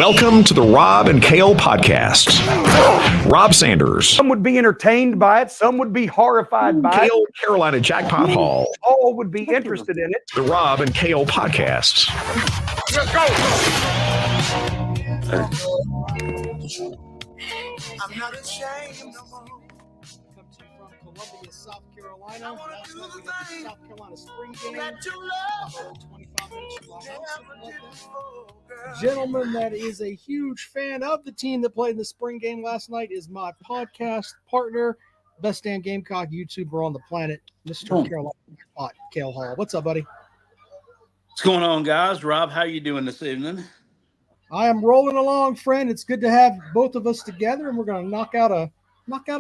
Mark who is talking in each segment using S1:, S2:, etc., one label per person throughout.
S1: Welcome to the Rob and Kale podcast. Rob Sanders.
S2: Some would be entertained by it. Some would be horrified by
S1: Kale Carolina Jackpot Hall.
S2: All would be interested in it.
S1: The Rob and Kale podcast.
S2: Let's go.
S3: I'm not ashamed no more.
S4: Come to you from Columbia, South Carolina. Last night we had the South Carolina spring game.
S3: That you love.
S4: 25 minutes from our house, something like that.
S3: Girl.
S4: Gentleman that is a huge fan of the team that played in the spring game last night is my podcast partner, best damn Gamecock YouTuber on the planet, Mr. Carolina Kale Hall. What's up, buddy?
S5: What's going on, guys? Rob, how you doing this evening?
S4: I am rolling along, friend. It's good to have both of us together, and we're going to knock out a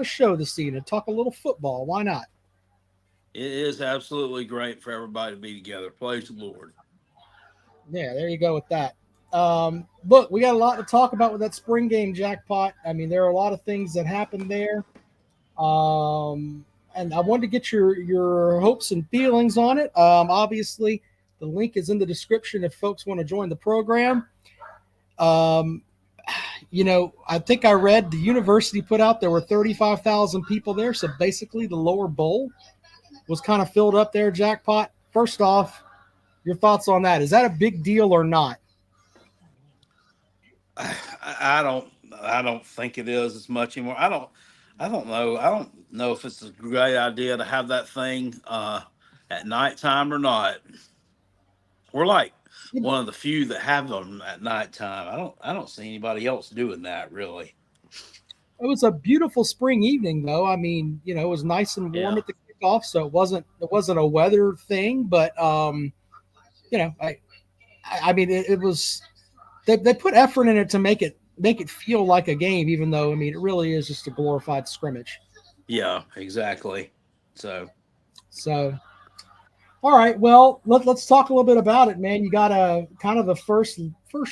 S4: show this evening, talk a little football. Why not?
S5: It is absolutely great for everybody to be together. Praise the Lord.
S4: Yeah, there you go with that. Look, we got a lot to talk about with that spring game jackpot. I mean, there are a lot of things that happened there. And I wanted to get your hopes and feelings on it. Obviously, the link is in the description if folks want to join the program. You know, I think I read the university put out there were 35,000 people there. So basically the lower bowl was kind of filled up there, jackpot. First off, your thoughts on that. Is that a big deal or not?
S5: I don't think it is as much anymore. I don't know. I don't know if it's a great idea to have that thing at nighttime or not. We're like one of the few that have them at nighttime. I don't see anybody else doing that really.
S4: It was a beautiful spring evening, though. I mean, you know, it was nice and warm at the kickoff, so it wasn't a weather thing. But you know, I mean, it was they put effort in it to make it feel like a game, even though I mean, it really is just a glorified scrimmage.
S5: Yeah, exactly. So.
S4: All right, well, let's talk a little bit about it, man. You got a kind of the first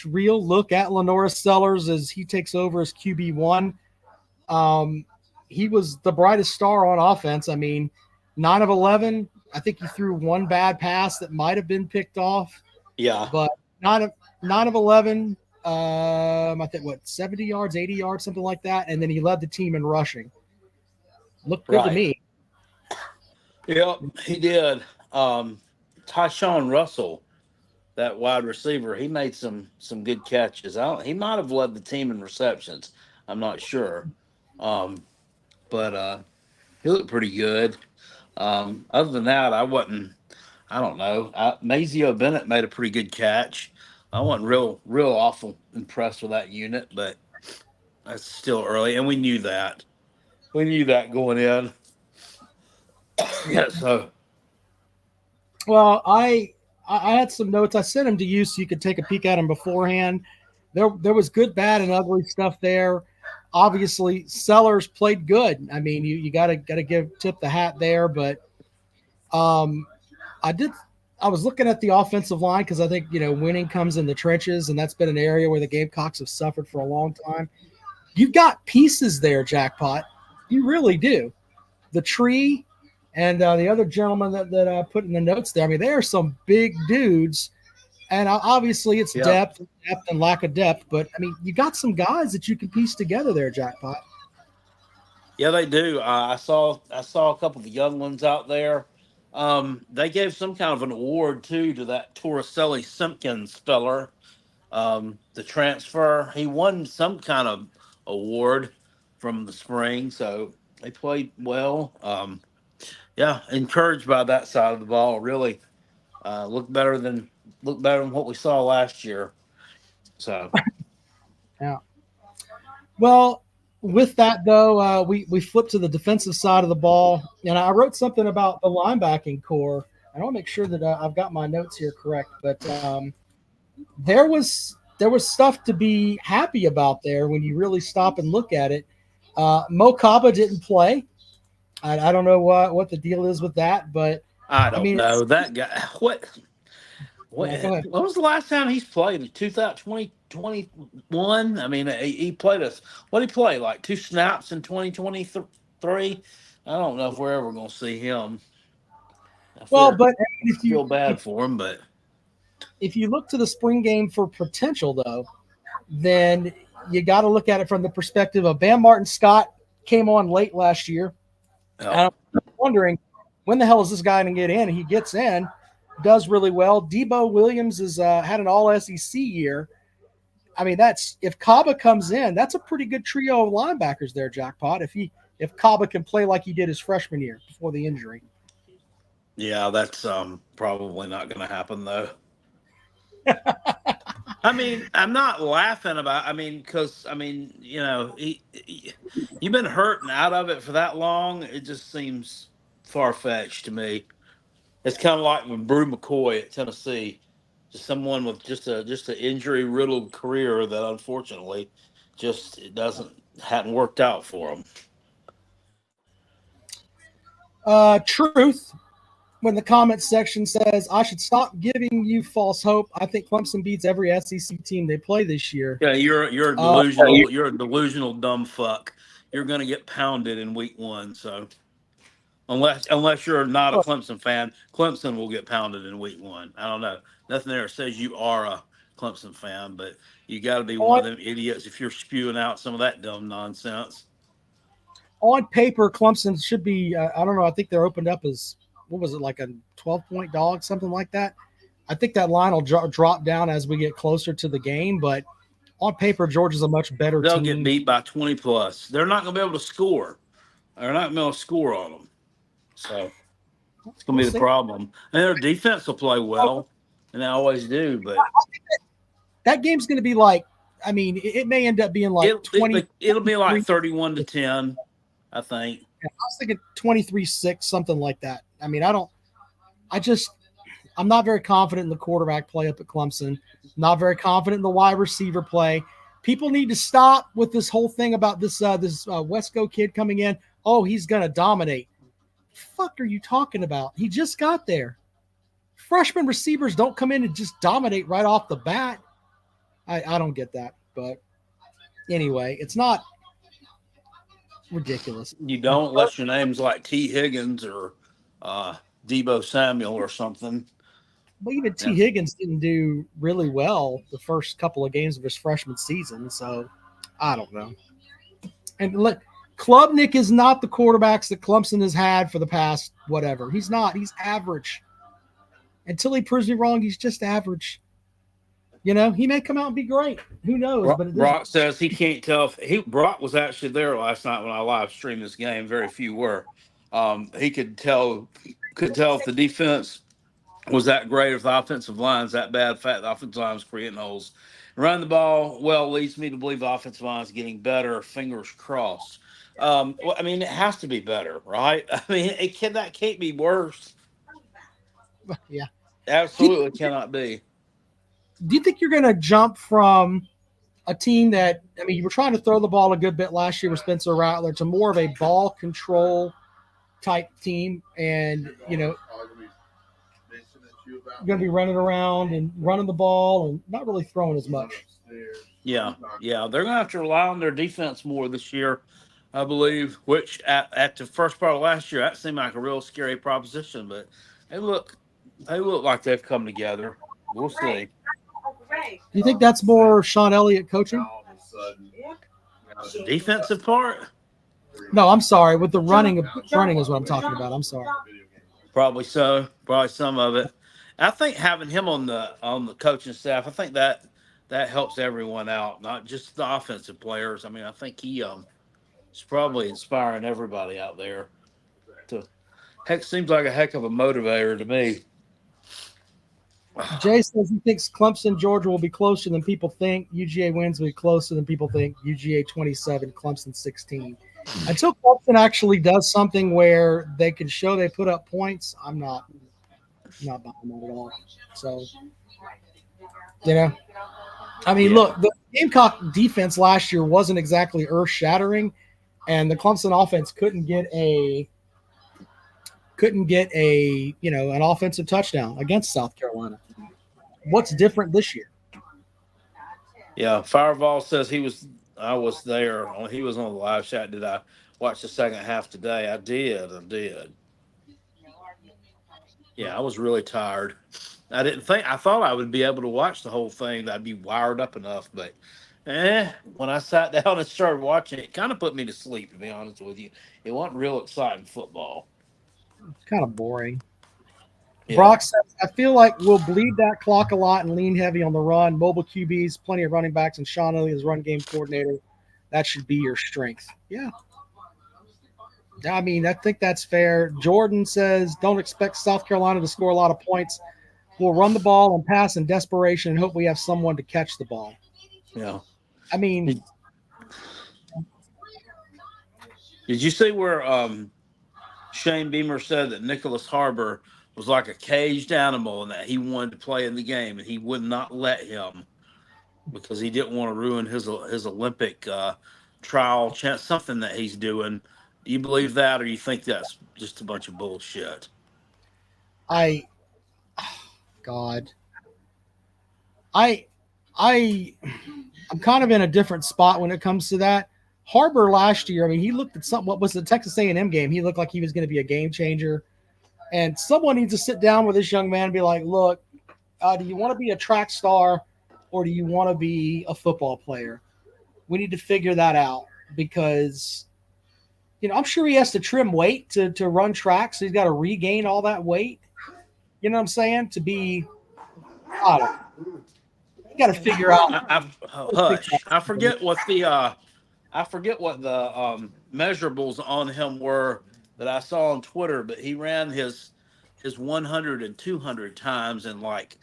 S4: real look at Lenora Sellers as he takes over as QB1. He was the brightest star on offense. I mean, 9 of 11. I think he threw one bad pass that might have been picked off.
S5: Yeah.
S4: But 9 of 11. I think 70 yards, 80 yards, something like that, and then he led the team in rushing. Looked good to me.
S5: Yep, he did. Tyshawn Russell, that wide receiver, he made some good catches. He might have led the team in receptions. I'm not sure. But he looked pretty good. Other than that, I don't know. Mazio Bennett made a pretty good catch. I wasn't real awful impressed with that unit, but that's still early, and we knew that. We knew that going in. Yeah, so.
S4: Well, I had some notes. I sent them to you so you could take a peek at them beforehand. There was good, bad, and ugly stuff there. Obviously, Sellers played good. I mean, you gotta tip the hat there. But I was looking at the offensive line because I think winning comes in the trenches, and that's been an area where the Gamecocks have suffered for a long time. You've got pieces there, Jackpot. You really do. The tree. And the other gentleman that I put in the notes there, I mean, they are some big dudes. And obviously it's depth and lack of depth. But, I mean, you got some guys that you can piece together there, Jackpot.
S5: Yeah, they do. I saw a couple of the young ones out there. They gave some kind of an award, too, to that Torricelli Simpkins feller, the transfer. He won some kind of award from the spring, so they played well. Yeah, encouraged by that side of the ball. Really, look better than what we saw last year. So,
S4: yeah. Well, with that though, we flipped to the defensive side of the ball, and I wrote something about the linebacking core. I want to make sure that I've got my notes here correct, but there was stuff to be happy about there when you really stop and look at it. Mo Kaba didn't play. I don't know what the deal is with that, but
S5: I don't know that guy. What? When was the last time he's played? 2021. I mean, he played us. What did he play? Like 2 snaps in 2023. I don't know if we're ever going to see him. I feel bad for him, but
S4: if you look to the spring game for potential, though, then you got to look at it from the perspective of Bam Martin Scott came on late last year.
S5: Oh.
S4: And I'm wondering, when the hell is this guy going to get in? He gets in, does really well. Debo Williams has had an all SEC year. I mean, if Kaba comes in, that's a pretty good trio of linebackers there, Jackpot. If Kaba can play like he did his freshman year before the injury.
S5: Yeah, that's probably not going to happen though. I mean, I'm not laughing about. Because you've been hurt and out of it for that long. It just seems far fetched to me. It's kind of like with Brew McCoy at Tennessee, just someone with just an injury riddled career that unfortunately just it hadn't worked out for him.
S4: Truth. When the comments section says, I should stop giving you false hope. I think Clemson beats every SEC team they play this year.
S5: Yeah, you're a delusional. You're a delusional dumb fuck. You're going to get pounded in week 1. So unless you're not a Clemson fan, Clemson will get pounded in week 1. I don't know. Nothing there says you are a Clemson fan, but you got to be one of them idiots if you're spewing out some of that dumb nonsense.
S4: On paper, Clemson should be. I don't know. I think they're opened up as. What was it, like a 12-point dog, something like that? I think that line will drop down as we get closer to the game, but on paper, Georgia's a much better
S5: They'll
S4: team.
S5: get beat by 20 plus. They're not going to be able to score. They're not going to be able to score on them. So it's going to be the problem. And their defense will play well, and they always do. But
S4: I think that game's going to be like, it may end up being like 20.
S5: It'll be like 31-10, I think.
S4: I was thinking 23-6, something like that. I'm not very confident in the quarterback play up at Clemson. Not very confident in the wide receiver play. People need to stop with this whole thing about this Wesco kid coming in. Oh, he's going to dominate. Fuck are you talking about? He just got there. Freshman receivers don't come in and just dominate right off the bat. I don't get that. But anyway, it's not ridiculous.
S5: You don't unless your name's like T. Higgins or Debo Samuel or something.
S4: Well, even T. Higgins didn't do really well the first couple of games of his freshman season, so I don't know. And Klubnik is not the quarterbacks that Clemson has had for the past whatever. He's not. He's average. Until he proves me wrong, he's just average. He may come out and be great. Who knows? But
S5: Brock says he can't tell if Brock was actually there last night when I live streamed this game. Very few were. He could tell if the defense was that great, if the offensive line's that bad. In fact, the offensive line's creating holes. Running the ball leads me to believe the offensive line's getting better. Fingers crossed. It has to be better, right? That can't be worse.
S4: Yeah,
S5: absolutely cannot be.
S4: Do you think you're going to jump from a team that, you were trying to throw the ball a good bit last year with Spencer Rattler to more of a ball control type team, and you're going to be running around and running the ball and not really throwing as much?
S5: Yeah, they're going to have to rely on their defense more this year, I believe, which at the first part of last year, that seemed like a real scary proposition, but they look like they've come together. We'll see.
S4: Do you think that's more Sean Elliott coaching?
S5: The defensive part?
S4: No, I'm sorry. With the running is what I'm talking about. I'm sorry.
S5: Probably so. Probably some of it. I think having him on the coaching staff, I think that helps everyone out, not just the offensive players. I think he is probably inspiring everybody out there. Seems like a heck of a motivator to me.
S4: Jay says he thinks Clemson, Georgia will be closer than people think. UGA wins will be closer than people think. UGA 27, Clemson 16. Until Clemson actually does something where they can show they put up points, I'm not buying that at all. So, look, the Gamecock defense last year wasn't exactly earth-shattering, and the Clemson offense couldn't get an offensive touchdown against South Carolina. What's different this year?
S5: Yeah, Fireball says I was there. He was on the live chat. Did I watch the second half today? I did. Yeah, I was really tired. I thought I would be able to watch the whole thing. I'd be wired up enough, but When I sat down and started watching it kind of put me to sleep, to be honest with you. It wasn't real exciting football.
S4: Kind of boring.
S5: Yeah.
S4: Brock says, I feel like we'll bleed that clock a lot and lean heavy on the run. Mobile QBs, plenty of running backs, and Sean Elliott is run game coordinator. That should be your strength. Yeah. I mean, I think that's fair. Jordan says, don't expect South Carolina to score a lot of points. We'll run the ball and pass in desperation and hope we have someone to catch the ball.
S5: Yeah.
S4: I mean,
S5: Did you see where Shane Beamer said that Nicholas Harbor was like a caged animal and that he wanted to play in the game and he would not let him because he didn't want to ruin his Olympic trial chance, something that he's doing. Do you believe that, or you think that's just a bunch of bullshit?
S4: God, I'm kind of in a different spot when it comes to that. Harbor last year, I mean, he looked at something. What was the Texas A&M game? He looked like he was going to be a game changer. And someone needs to sit down with this young man and be like, look, do you want to be a track star or do you want to be a football player? We need to figure that out because, I'm sure he has to trim weight to run track. So he's got to regain all that weight. You know what I'm saying? To be, I don't know. You got to figure out.
S5: Hush. I forget what the measurables on him were that I saw on Twitter, but he ran his 100 and 200 times in like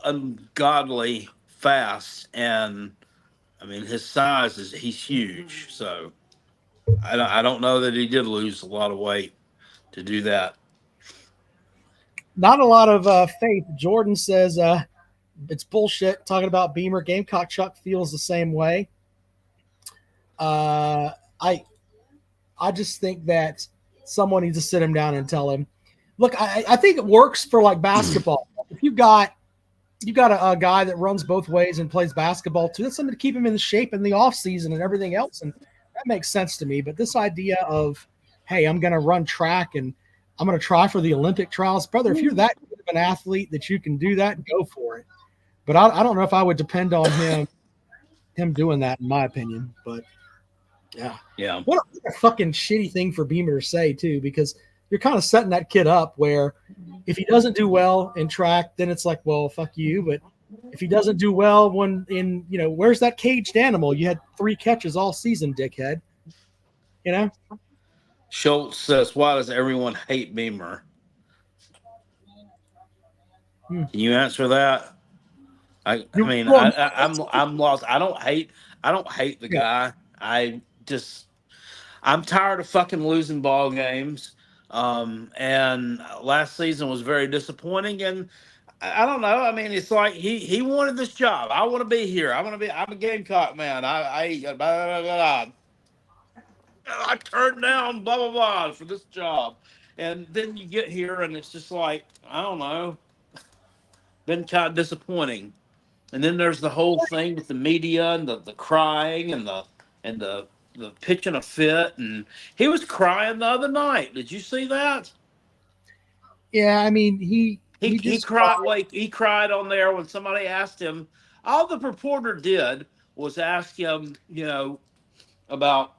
S5: ungodly fast, and I mean his size he's huge, so I don't know that he did lose a lot of weight to do that.
S4: Not a lot of faith. Jordan says it's bullshit talking about Beamer. Gamecock Chuck feels the same way. I just think that someone needs to sit him down and tell him, look, I think it works for like basketball. If you got a guy that runs both ways and plays basketball too, that's something to keep him in shape in the off season and everything else. And that makes sense to me. But this idea of, hey, I'm going to run track and I'm going to try for the Olympic trials, brother, if you're that good of an athlete that you can do that, go for it. But I don't know if I would depend on him doing that, in my opinion. But yeah. What a fucking shitty thing for Beamer to say too, because you're kind of setting that kid up where if he doesn't do well in track, then it's like, well, fuck you. But if he doesn't do well where's that caged animal? You had 3 catches all season, dickhead.
S5: Schultz says, why does everyone hate Beamer? Can you answer that? I'm lost. I don't hate the guy. I'm tired of fucking losing ball games. And last season was very disappointing. And I don't know. I mean, it's like he wanted this job. I want to be here. I'm a Gamecock man. Blah, blah, blah. I turned down blah blah blah for this job, and then you get here and it's just like, I don't know, been kind of disappointing. And then there's the whole thing with the media and the crying and the pitching a fit, and he was crying the other night. Did you see that?
S4: Yeah, I mean he
S5: cried. Like, he cried on there when somebody asked him. All the reporter did was ask him, about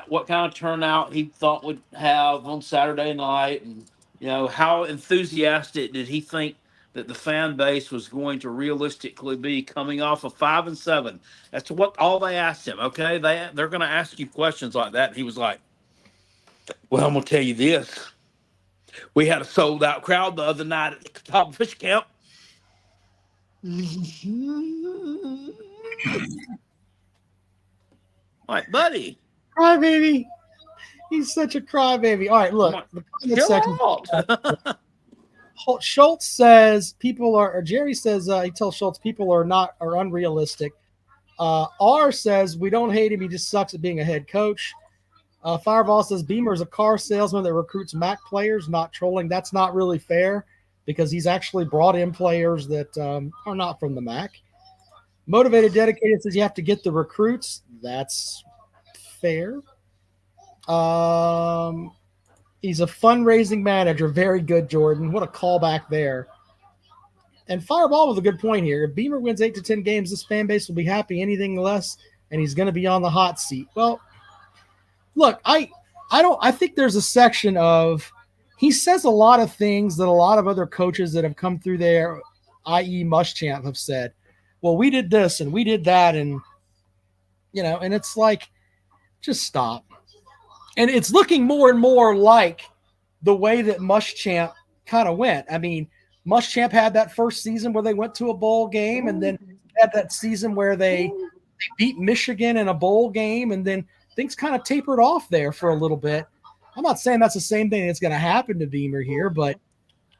S5: what kind of turnout he thought would have on Saturday night, and how enthusiastic did he think that the fan base was going to realistically be coming off of 5-7. That's what all they asked him. Okay, they're going to ask you questions like that, and he was like, "Well, I'm going to tell you this. We had a sold out crowd the other night at the top fish camp." Like, buddy.
S4: Crybaby. He's such a crybaby. All right, look. The comment section. Schultz says Jerry says he tells Schultz people are unrealistic. R says we don't hate him. He just sucks at being a head coach. Fireball says Beamer's a car salesman that recruits MAC players, not trolling. That's not really fair because he's actually brought in players that are not from the MAC. Motivated Dedicated says you have to get the recruits. That's fair. He's a fundraising manager. Very good, Jordan. What a callback there. And Fireball with a good point here. If Beamer wins 8 to 10 games, this fan base will be happy. Anything less, and he's going to be on the hot seat. Well, look, I think there's a section of he says a lot of things that a lot of other coaches that have come through there, i.e. Muschamp, have said. Well, we did this and we did that, and and it's like, just stop. And it's looking more and more like the way that Muschamp kind of went. I mean, Muschamp had that first season where they went to a bowl game, and then had that season where they beat Michigan in a bowl game, and then things kind of tapered off there for a little bit. I'm not saying that's the same thing that's going to happen to Beamer here, but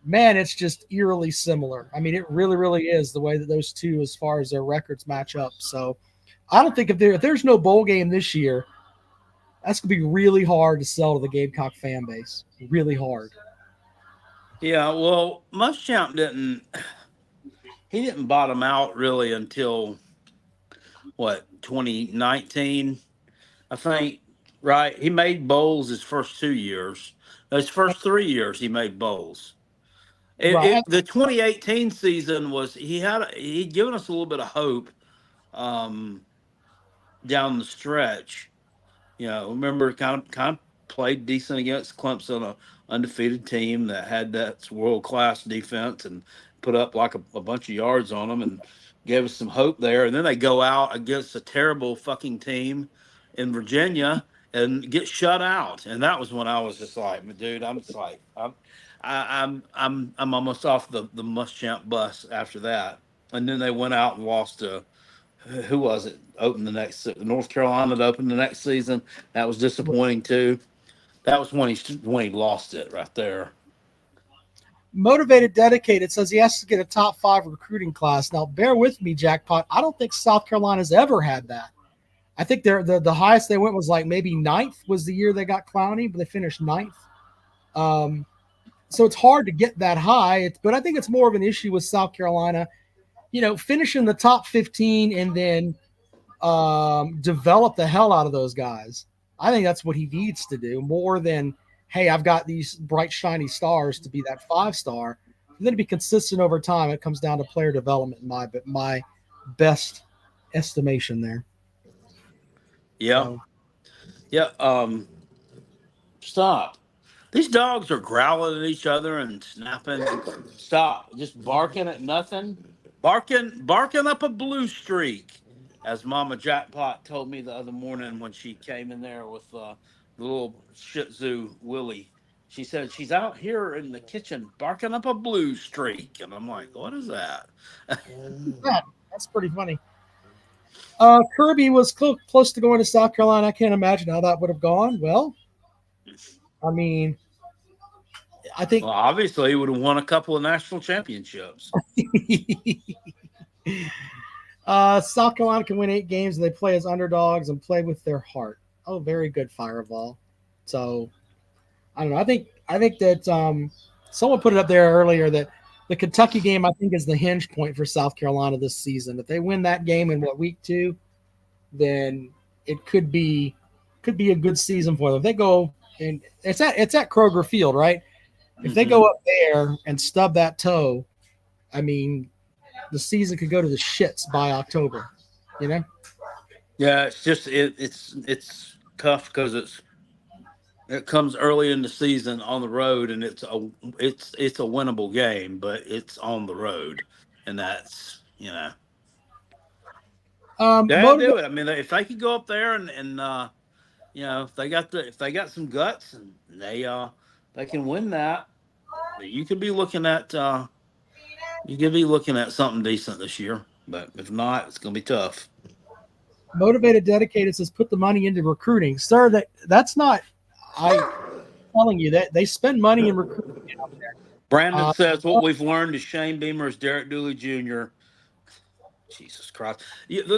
S4: man, it's just eerily similar. I mean, it really, really is the way that those two, as far as their records match up. So I don't think if there's no bowl game this year, that's going to be really hard to sell to the Gamecock fan base. Really hard.
S5: Yeah, well, Muschamp didn't bottom out really until 2019, I think, right? He made bowls his first 2 years. His first 3 years he made bowls.
S4: Right.
S5: The 2018 season he'd given us a little bit of hope down the stretch. Remember, kind of played decent against Clemson, a undefeated team that had that world-class defense, and put up like a bunch of yards on them and gave us some hope there. And then they go out against a terrible fucking team in Virginia and get shut out. And that was when I was just like, dude, I'm just like, I'm almost off the Muschamp bus after that. And then they went out and lost to, who was it? North Carolina to open the next season. That was disappointing too. That was when he lost it right there.
S4: Motivated Dedicated says he has to get a top 5 recruiting class. Now, bear with me, Jackpot. I don't think South Carolina's ever had that. I think the highest they went was like maybe 9th was the year they got Clowney, but they finished 9th. So it's hard to get that high. But I think it's more of an issue with South Carolina, finishing the top 15 and then develop the hell out of those guys. I think that's what he needs to do more than, hey, I've got these bright, shiny stars to be that 5-star. And then to be consistent over time, it comes down to player development, my best estimation there.
S5: Yeah.
S4: So,
S5: Yeah. Stop. These dogs are growling at each other and snapping. Stop. Just barking at nothing. Barking up a blue streak, as Mama Jackpot told me the other morning when she came in there with the little Shih Tzu Willie. She said she's out here in the kitchen barking up a blue streak, and I'm like, what is that?
S4: yeah, that's pretty funny. Kirby was close to going to South Carolina. I can't imagine how that would have gone. Well, I mean, I think
S5: Well, obviously he would have won a couple of national championships.
S4: South Carolina can win 8 games and they play as underdogs and play with their heart. Oh, very good, Fireball. So I don't know. I think that someone put it up there earlier that the Kentucky game, I think, is the hinge point for South Carolina this season. If they win that game in week 2, then it could be a good season for them. If they go, and it's at Kroger Field, right? If they go up there and stub that toe, I mean, the season could go to the shits by October.
S5: Yeah, it's just it's tough because it comes early in the season on the road, and it's a winnable game, but it's on the road, and that's do it. I mean, if they could go up there and if they got some guts and they can win that, you could be looking at something decent this year. But if not, it's going to be tough.
S4: Motivated Dedicated says put the money into recruiting, sir. That's not. I'm telling you that they spend money in recruiting out there.
S5: Brandon says what we've learned is Shane Beamer is Derek Dooley Jr. Jesus Christ!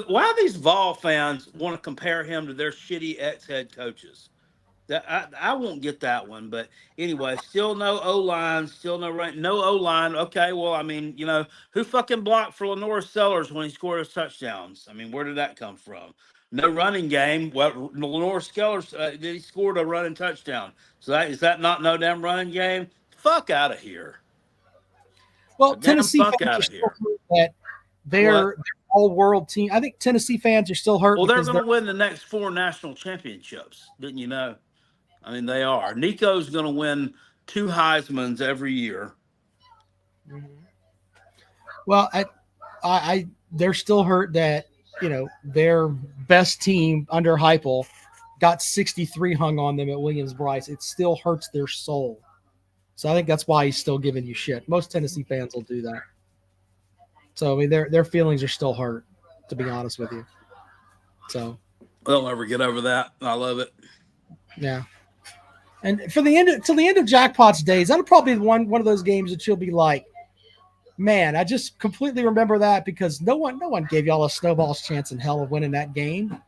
S5: Why these Vol fans want to compare him to their shitty ex-head coaches? I won't get that one, but anyway, still no O-line, still no O-line. Okay, well, I mean, who fucking blocked for Lenore Sellers when he scored his touchdowns? I mean, where did that come from? No running game. Well, Lenore Sellers he scored a running touchdown. So is that not no damn running game? Fuck out of here.
S4: Well,
S5: The damn
S4: Tennessee
S5: fuck
S4: fans
S5: out
S4: are
S5: of
S4: still
S5: here.
S4: hurt that they're all-world team. I think Tennessee fans are still hurt
S5: Well, they're
S4: because
S5: going to win the next 4 national championships. Didn't you know? I mean, they are. Nico's going to win 2 Heismans every year.
S4: well, they're still hurt that their best team under Heupel got 63 hung on them at Williams-Brice. It still hurts their soul. So I think that's why he's still giving you shit. Most Tennessee fans will do that. So I mean, their feelings are still hurt, to be honest with you. So
S5: They'll never get over that. I love it.
S4: yeah. And till the end of Jackpot's days, that'll probably be one of those games that you'll be like, man, I just completely remember that because no one gave y'all a snowball's chance in hell of winning that game.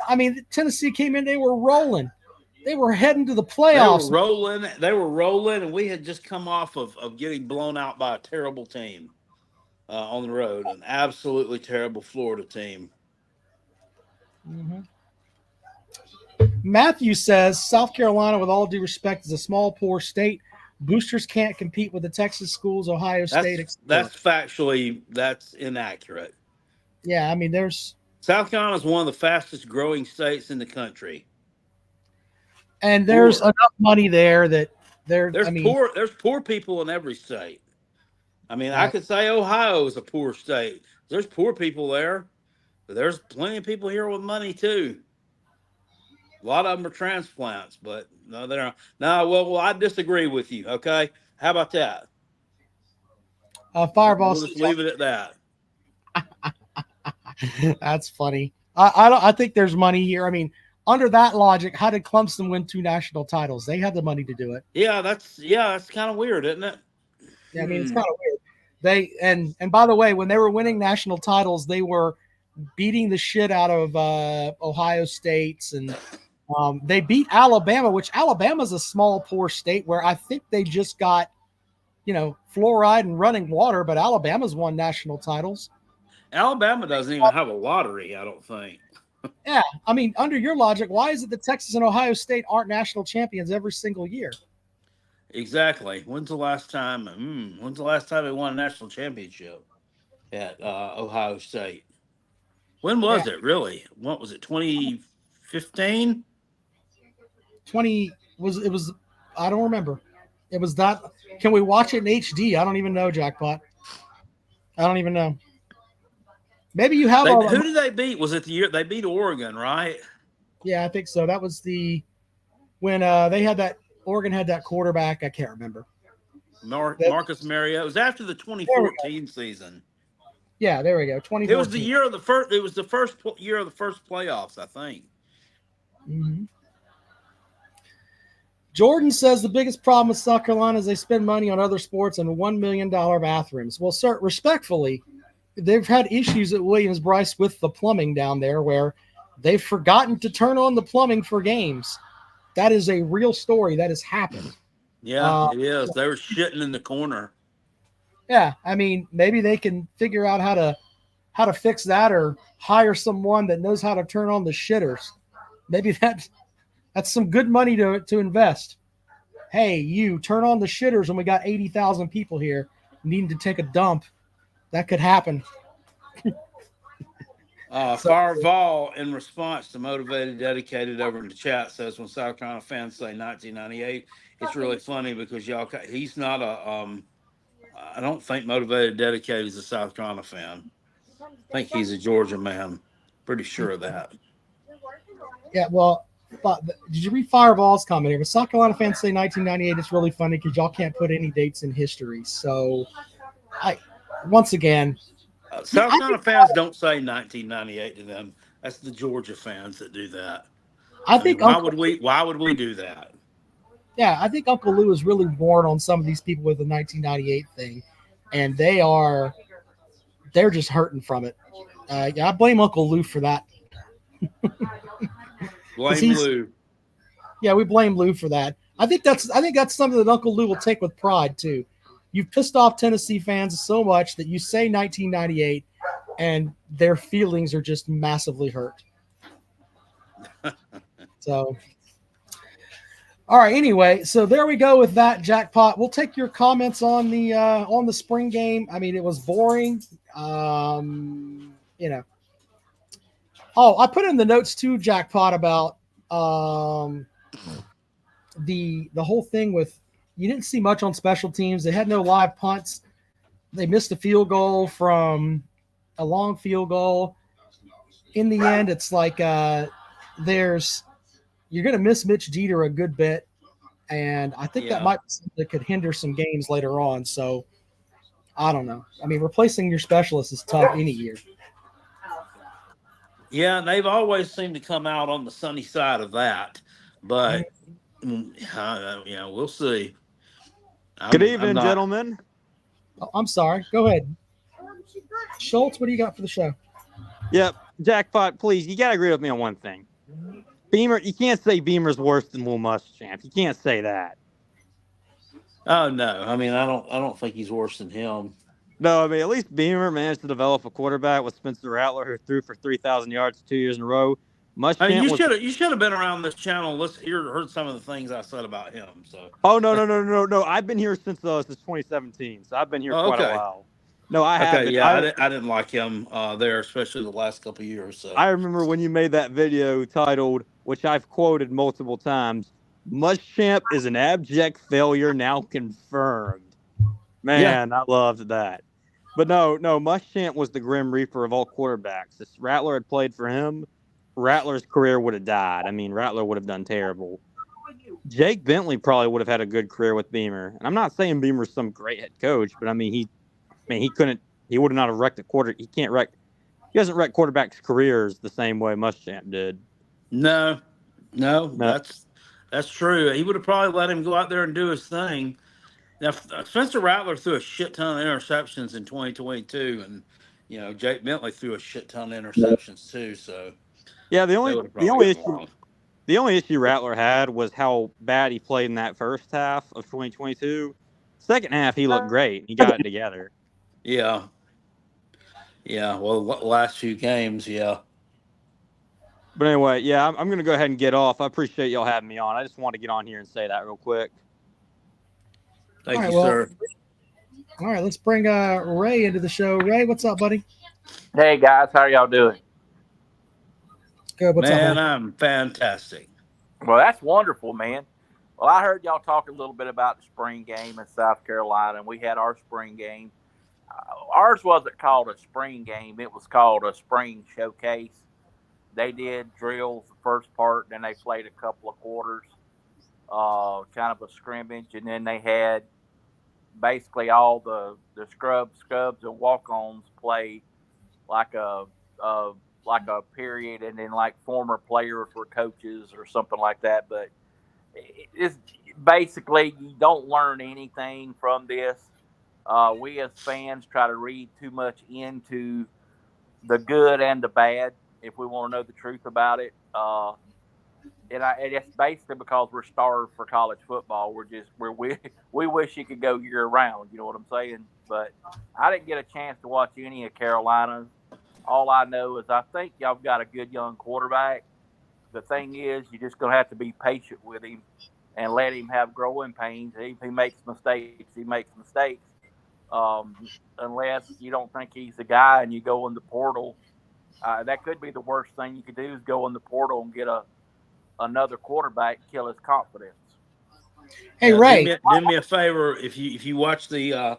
S4: I mean, Tennessee came in, they were rolling. They were heading to the playoffs.
S5: They were rolling, and we had just come off of getting blown out by a terrible team on the road, an absolutely terrible Florida team.
S4: Mm-hmm. Matthew says, South Carolina, with all due respect, is a small, poor state. Boosters can't compete with the Texas schools, Ohio State, etc.
S5: That's factually, that's inaccurate.
S4: Yeah, I mean,
S5: South Carolina is one of the fastest growing states in the country.
S4: And there's enough money there that there's
S5: poor people in every state. I mean,
S4: right.
S5: I could say Ohio is a poor state. There's poor people there, but there's plenty of people here with money too. A lot of them are transplants, but no, they're not. No, well, I disagree with you. Okay, how about that?
S4: Fireball.
S5: We'll just leave it at that.
S4: That's funny. I think there's money here. I mean, under that logic, how did Clemson win 2 national titles? They had the money to do it.
S5: Yeah, that's kind of weird, isn't it?
S4: Yeah, I mean, it's kind of weird. They and by the way, when they were winning national titles, they were beating the shit out of Ohio States, and they beat Alabama, which Alabama's a small, poor state where I think they just got, fluoride and running water, but Alabama's won national titles.
S5: Alabama doesn't even have a lottery, I don't think.
S4: Yeah, I mean, under your logic, why is it that Texas and Ohio State aren't national champions every single year?
S5: Exactly. When's the last time they won a national championship at Ohio State? When was it really? What was it? 2015?
S4: It was I don't remember. It was that. Can we watch it in HD? I don't even know, Jackpot. I don't even know. Maybe you have
S5: who did they beat? Was it the year they beat Oregon, right?
S4: Yeah, I think so. That was when they had that Oregon had that quarterback. I can't remember.
S5: Marcus Mariota. It was after the 2014 season.
S4: Yeah, there we go. 2014.
S5: It was the year of the first. It was the first year of the first playoffs, I think.
S4: Mm-hmm. Jordan says the biggest problem with South Carolina is they spend money on other sports and $1 million bathrooms. Well, sir, respectfully, they've had issues at Williams-Brice with the plumbing down there where they've forgotten to turn on the plumbing for games. That is a real story. That has happened.
S5: Yeah, it is. They were shitting in the corner.
S4: Yeah, I mean, maybe they can figure out how to fix that or hire someone that knows how to turn on the shitters. Maybe that's some good money to invest. Hey, you turn on the shitters when we got 80,000 people here needing to take a dump. That could happen.
S5: Fireval, in response to Motivated Dedicated over in the chat, says when South Carolina fans say 1998, it's really funny because he's not I don't think Motivated Dedicated is a South Carolina fan. I think he's a Georgia man. Pretty sure of that.
S4: Yeah, well, did you read Fireball's comment here? When South Carolina fans say 1998, it's really funny because y'all can't put any dates in history. So, once again,
S5: South Carolina fans don't say 1998 to them. That's the Georgia fans that do that.
S4: I think
S5: why would we do that?
S4: Yeah, I think Uncle Lou is really born on some of these people with the 1998 thing, and they're just hurting from it. I blame Uncle Lou for that.
S5: Blame Lou.
S4: Yeah, we blame Lou for that. I think that's something that Uncle Lou will take with pride too. You've pissed off Tennessee fans so much that you say 1998, and their feelings are just massively hurt. So, All right. Anyway, so there we go with that jackpot. We'll take your comments on the spring game. I mean, it was boring. You know. Oh, I put in the notes too, jackpot, about the whole thing with you didn't see much on special teams. They had no live punts. They missed a field goal from a long field goal. In the end, it's like there's you're going to miss Mitch Jeter a good bit, and I think that
S5: Yeah.
S4: might be something that could hinder some games later on. So I don't know. I mean, replacing your specialist is tough any year.
S5: Yeah, and they've always seemed to come out on the sunny side of that. But we'll see.
S6: Good
S5: I'm
S6: evening,
S5: not.
S6: gentlemen.
S4: Oh, I'm sorry. Go ahead, Schultz. What do you got for the show?
S6: Yep, jackpot. Please, you gotta agree with me on one thing. Beamer, you can't say Beamer's worse than Will Muschamp. You can't say that.
S5: Oh no, I mean I don't think he's worse than him.
S6: No, I mean at least Beamer managed to develop a quarterback with Spencer Rattler, who threw for 3,000 yards 2 years in a row.
S5: I mean,
S6: Muschamp was.
S5: you should have been around this channel. Heard some of the things I said about him. So.
S6: Oh no! I've been here since 2017, so I've been here
S5: Oh,
S6: quite a
S5: okay.
S6: while. No, I
S5: Okay.
S6: haven't.
S5: Yeah, I didn't like him there, especially the last couple of years. So.
S6: I remember when you made that video titled, which I've quoted multiple times, Muschamp is an abject failure now confirmed. Man, I loved that. But no, Muschamp was the Grim Reaper of all quarterbacks. If Rattler had played for him, Rattler's career would have died. I mean, Rattler would have done terrible. Jake Bentley probably would have had a good career with Beamer. And I'm not saying Beamer's some great head coach, but I mean, he would not have wrecked a quarter. He doesn't wreck quarterbacks' careers the same way Muschamp did.
S5: No,
S6: No.
S5: that's true. He would have probably let him go out there and do his thing. Now, Spencer Rattler threw a shit ton of interceptions in 2022, and Jake Bentley threw a shit ton of interceptions too. So
S6: Yeah,
S5: they would have probably gotten along.
S6: the only issue Rattler had was how bad he played in that first half of 2022. Second half, he looked great. He got it together.
S5: Yeah, yeah. Well, last few games, yeah.
S6: But anyway, yeah, I'm going to go ahead and get off. I appreciate y'all having me on. I just want to get on here and say that real quick.
S5: Thank
S4: All right,
S5: you, sir.
S4: All right, let's bring Ray into the show. Ray, what's up, buddy?
S7: Hey guys, how are y'all doing?
S4: Good. What's
S5: Man,
S4: up, man?
S5: I'm fantastic.
S7: Well, that's wonderful, man. Well, I heard y'all talk a little bit about the spring game in South Carolina, and we had our spring game. Ours wasn't called a spring game; it was called a spring showcase. They did drills the first part, then they played a couple of quarters, kind of a scrimmage, and then they had basically all the scrubs, and walk-ons play like a period, and then like former players were coaches or something like that. But it's basically you don't learn anything from this. We as fans try to read too much into the good and the bad if we want to know the truth about it. And it's basically because we're starved for college football. We wish you could go year round. You know what I'm saying? But I didn't get a chance to watch any of Carolina's. All I know is I think y'all got a good young quarterback. The thing is, you're just going to have to be patient with him and let him have growing pains. If he makes mistakes, he makes mistakes. Unless you don't think he's the guy and you go in the portal, that could be the worst thing you could do is go in the portal and get another quarterback, kill his confidence.
S4: Hey, Ray.
S5: Do me a favor if you watch the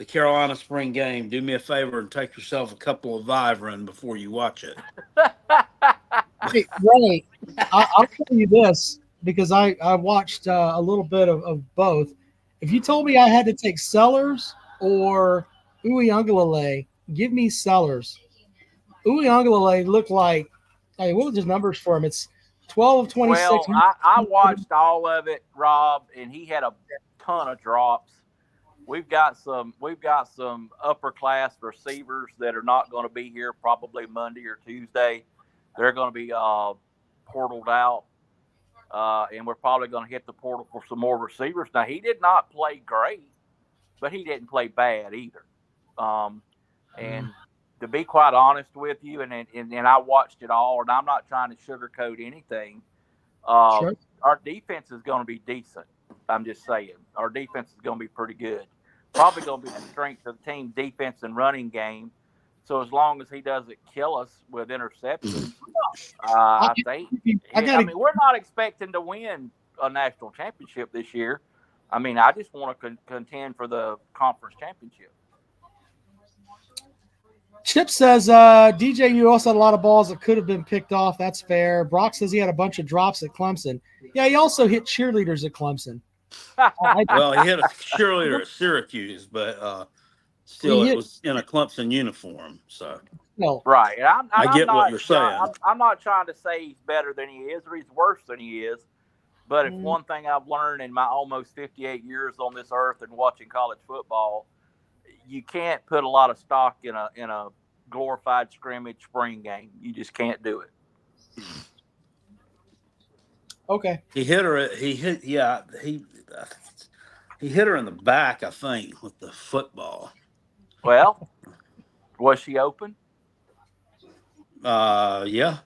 S5: Carolina spring game. Do me a favor and take yourself a couple of Vivarin before you watch it.
S4: Hey, Ray, I'll tell you this because I watched a little bit of both. If you told me I had to take Sellers or Uyunglele, give me Sellers. Uyunglele looked like, hey, what was his numbers for him? It's 12 of 26.
S7: Well, I watched all of it, Rob, and he had a ton of drops. We've got some upper class receivers that are not going to be here probably Monday or Tuesday. They're going to be portaled out, and we're probably going to hit the portal for some more receivers. Now, he did not play great, but he didn't play bad either. And to be quite honest with you, and I watched it all, and I'm not trying to sugarcoat anything.
S4: Sure.
S7: Our defense is going to be decent. I'm just saying. Our defense is going to be pretty good. Probably going to be the strength of the team defense and running game. So as long as he doesn't kill us with interceptions, I think.
S4: I got to.
S7: We're not expecting to win a national championship this year. I mean, I just want to contend for the conference championship.
S4: Chip says, DJ, you also had a lot of balls that could have been picked off. That's fair. Brock says he had a bunch of drops at Clemson. Yeah, he also hit cheerleaders at Clemson.
S5: Well, he hit a cheerleader at Syracuse, but still, it was in a Clemson uniform. So,
S4: no,
S7: right.
S5: I get what you're saying.
S7: I'm not trying to say he's better than he is or he's worse than he is. But if one thing I've learned in my almost 58 years on this earth and watching college football, you can't put a lot of stock in a glorified scrimmage spring game. You just can't do it.
S4: Okay.
S5: He hit her. He hit her in the back, I think, with the football.
S7: Well, was she open?
S5: Yeah.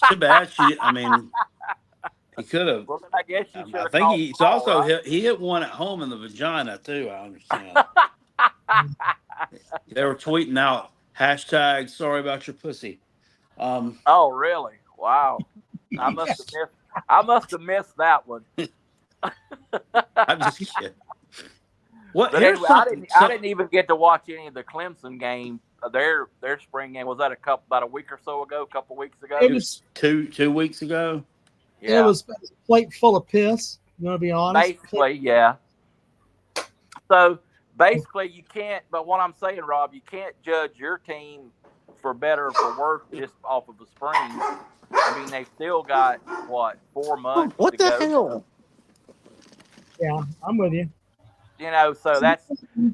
S5: Too bad. He could have.
S7: Well, I guess you should have.
S5: I think he's also
S7: right?
S5: he hit one at home in the vagina too. I understand. They were tweeting out hashtag sorry about your pussy.
S7: Oh, really? Wow. I must have missed that one.
S5: I'm just kidding. What?
S7: But anyway, I didn't even get to watch any of the Clemson game. Their spring game was that about a week or so ago, a couple weeks ago.
S5: It was 2 weeks ago.
S7: Yeah.
S4: It was a plate full of piss. You want to be honest?
S7: Basically, yeah. So basically, you can't. But what I'm saying, Rob, you can't judge your team for better or for worse just off of the spring. I mean, they've still got 4 months.
S6: What the
S7: go.
S6: hell?
S4: Yeah, I'm with you.
S7: So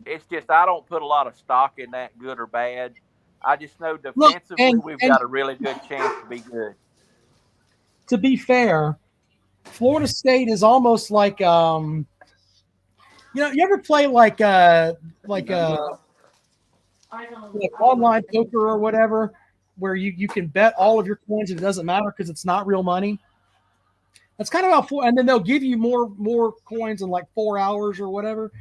S7: it's just I don't put a lot of stock in that, good or bad. I just know defensively we've got a really good chance to be good.
S4: To be fair, Florida State is almost like you ever play like online poker or whatever, where you can bet all of your coins and it doesn't matter because it's not real money. That's kind of how and then they'll give you more coins in like 4 hours or whatever.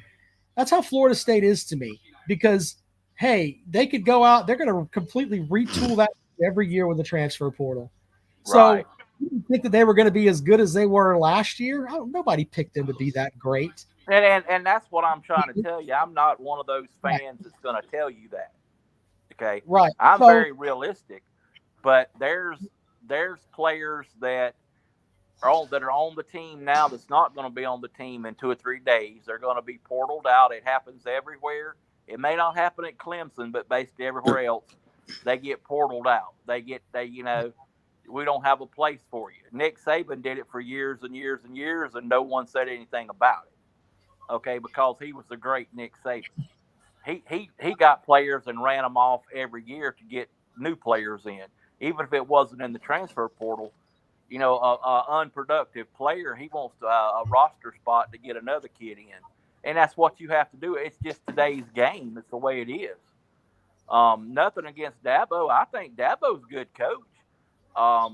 S4: That's how Florida State is to me because, hey, they could go out. They're going to completely retool that every year with the transfer portal. So
S7: Right.
S4: you didn't think that they were going to be as good as they were last year? Nobody picked them to be that great.
S7: And that's what I'm trying to tell you. I'm not one of those fans that's going to tell you that. Okay.
S4: Right.
S7: I'm very realistic, but there's players that are on the team now that's not going to be on the team in 2 or 3 days. They're going to be portaled out. It happens everywhere. It may not happen at Clemson, but basically everywhere else, they get portaled out. We don't have a place for you. Nick Saban did it for years and years and years, and no one said anything about it. Okay, because he was the great Nick Saban. He got players and ran them off every year to get new players in, even if it wasn't in the transfer portal. A unproductive player, he wants a roster spot to get another kid in, and that's what you have to do. It's just today's game. It's the way it is. Nothing against Dabo. I think Dabo's a good coach. I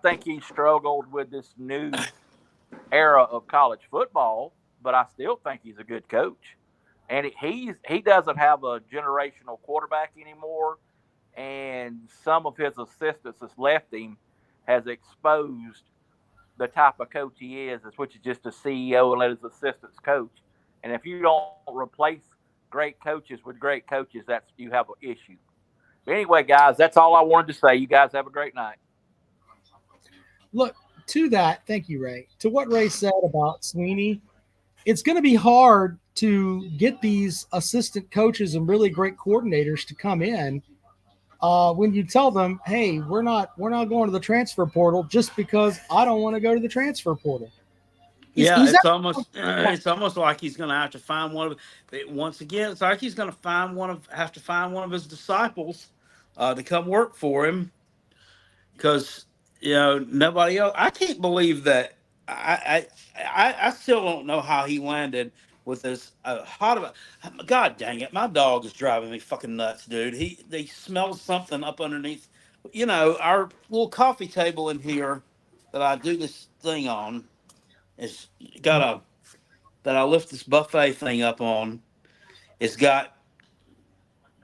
S7: think he struggled with this new era of college football, but I still think he's a good coach. And he doesn't have a generational quarterback anymore, and some of his assistants that's left him has exposed the type of coach he is, which is just a CEO and let his assistants coach. And if you don't replace great coaches with great coaches, you have an issue. But anyway, guys, that's all I wanted to say. You guys have a great night.
S4: Look, to that, thank you, Ray. To what Ray said about Sweeney, it's going to be hard to get these assistant coaches and really great coordinators to come in when you tell them, hey, we're not going to the transfer portal just because I don't want to go to the transfer portal.
S5: It's almost like he's going to have to find one of once again. It's like he's going to have to find one of his disciples to come work for him because nobody else. I can't believe that. I still don't know how he landed with this God dang it, my dog is driving me fucking nuts, dude. They smell something up underneath, our little coffee table in here. that I do this thing on is got a that I lift this buffet thing up on. It's got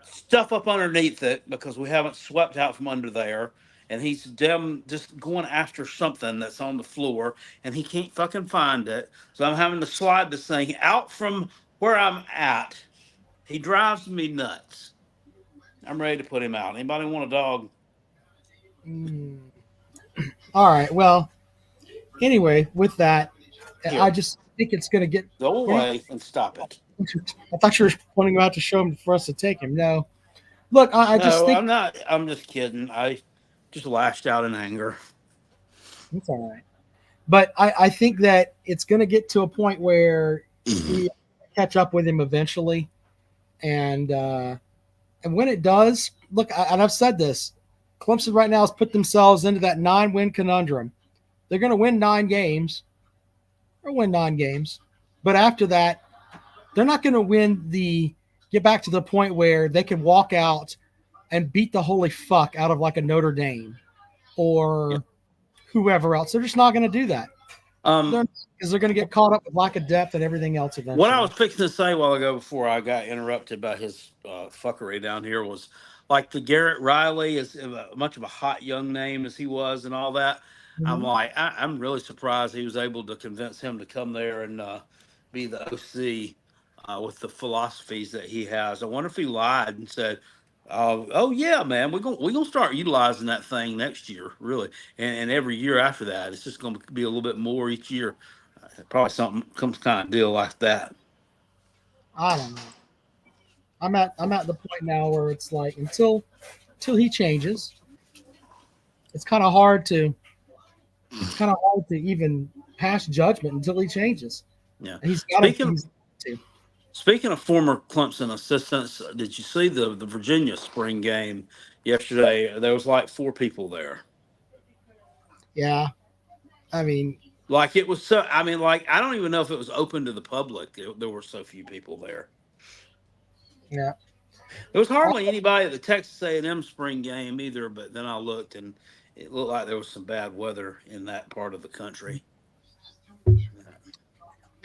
S5: stuff up underneath it because we haven't swept out from under there. And he's just going after something that's on the floor, and he can't fucking find it. So I'm having to slide this thing out from where I'm at. He drives me nuts. I'm ready to put him out. Anybody want a dog?
S4: All right. Well, anyway, with that,
S5: Here.
S4: I just think it's going to get.
S5: Go away and stop it.
S4: I thought you were pointing him out to show him for us to take him. No. Look, I just
S5: No,
S4: think
S5: I'm not. I'm just kidding. I just lashed out in anger.
S4: it's all right. But I think that it's going to get to a point where we catch up with him eventually. And when it does, look, and I've said this, Clemson right now has put themselves into that 9-win conundrum. They're going to win 9 games. But after that, they're not going to get back to the point where they can walk out and beat the holy fuck out of like a Notre Dame or whoever else. They're just not going to do that. Because they're going to get caught up with lack of depth and everything else eventually.
S5: What I was fixing to say a while ago before I got interrupted by his fuckery down here was like the Garrett Riley is much of a hot young name as he was and all that.
S4: Mm-hmm.
S5: I'm like, I'm really surprised he was able to convince him to come there and be the OC with the philosophies that he has. I wonder if he lied and said, "Oh yeah, man, we're gonna start utilizing that thing next year, really, and every year after that, it's just gonna be a little bit more each year." Probably some kind of deal like that.
S4: I don't know. I'm at the point now where it's like until he changes, it's kind of hard to even pass judgment until he changes.
S5: Yeah,
S4: and he's got to.
S5: Speaking of former Clemson assistants, did you see the Virginia spring game yesterday? There was like 4 people there.
S4: Yeah, I mean,
S5: like it was so. I mean, like I don't even know if it was open to the public. There were so few people there.
S4: Yeah,
S5: there was hardly anybody at the Texas A&M spring game either. But then I looked, and it looked like there was some bad weather in that part of the country.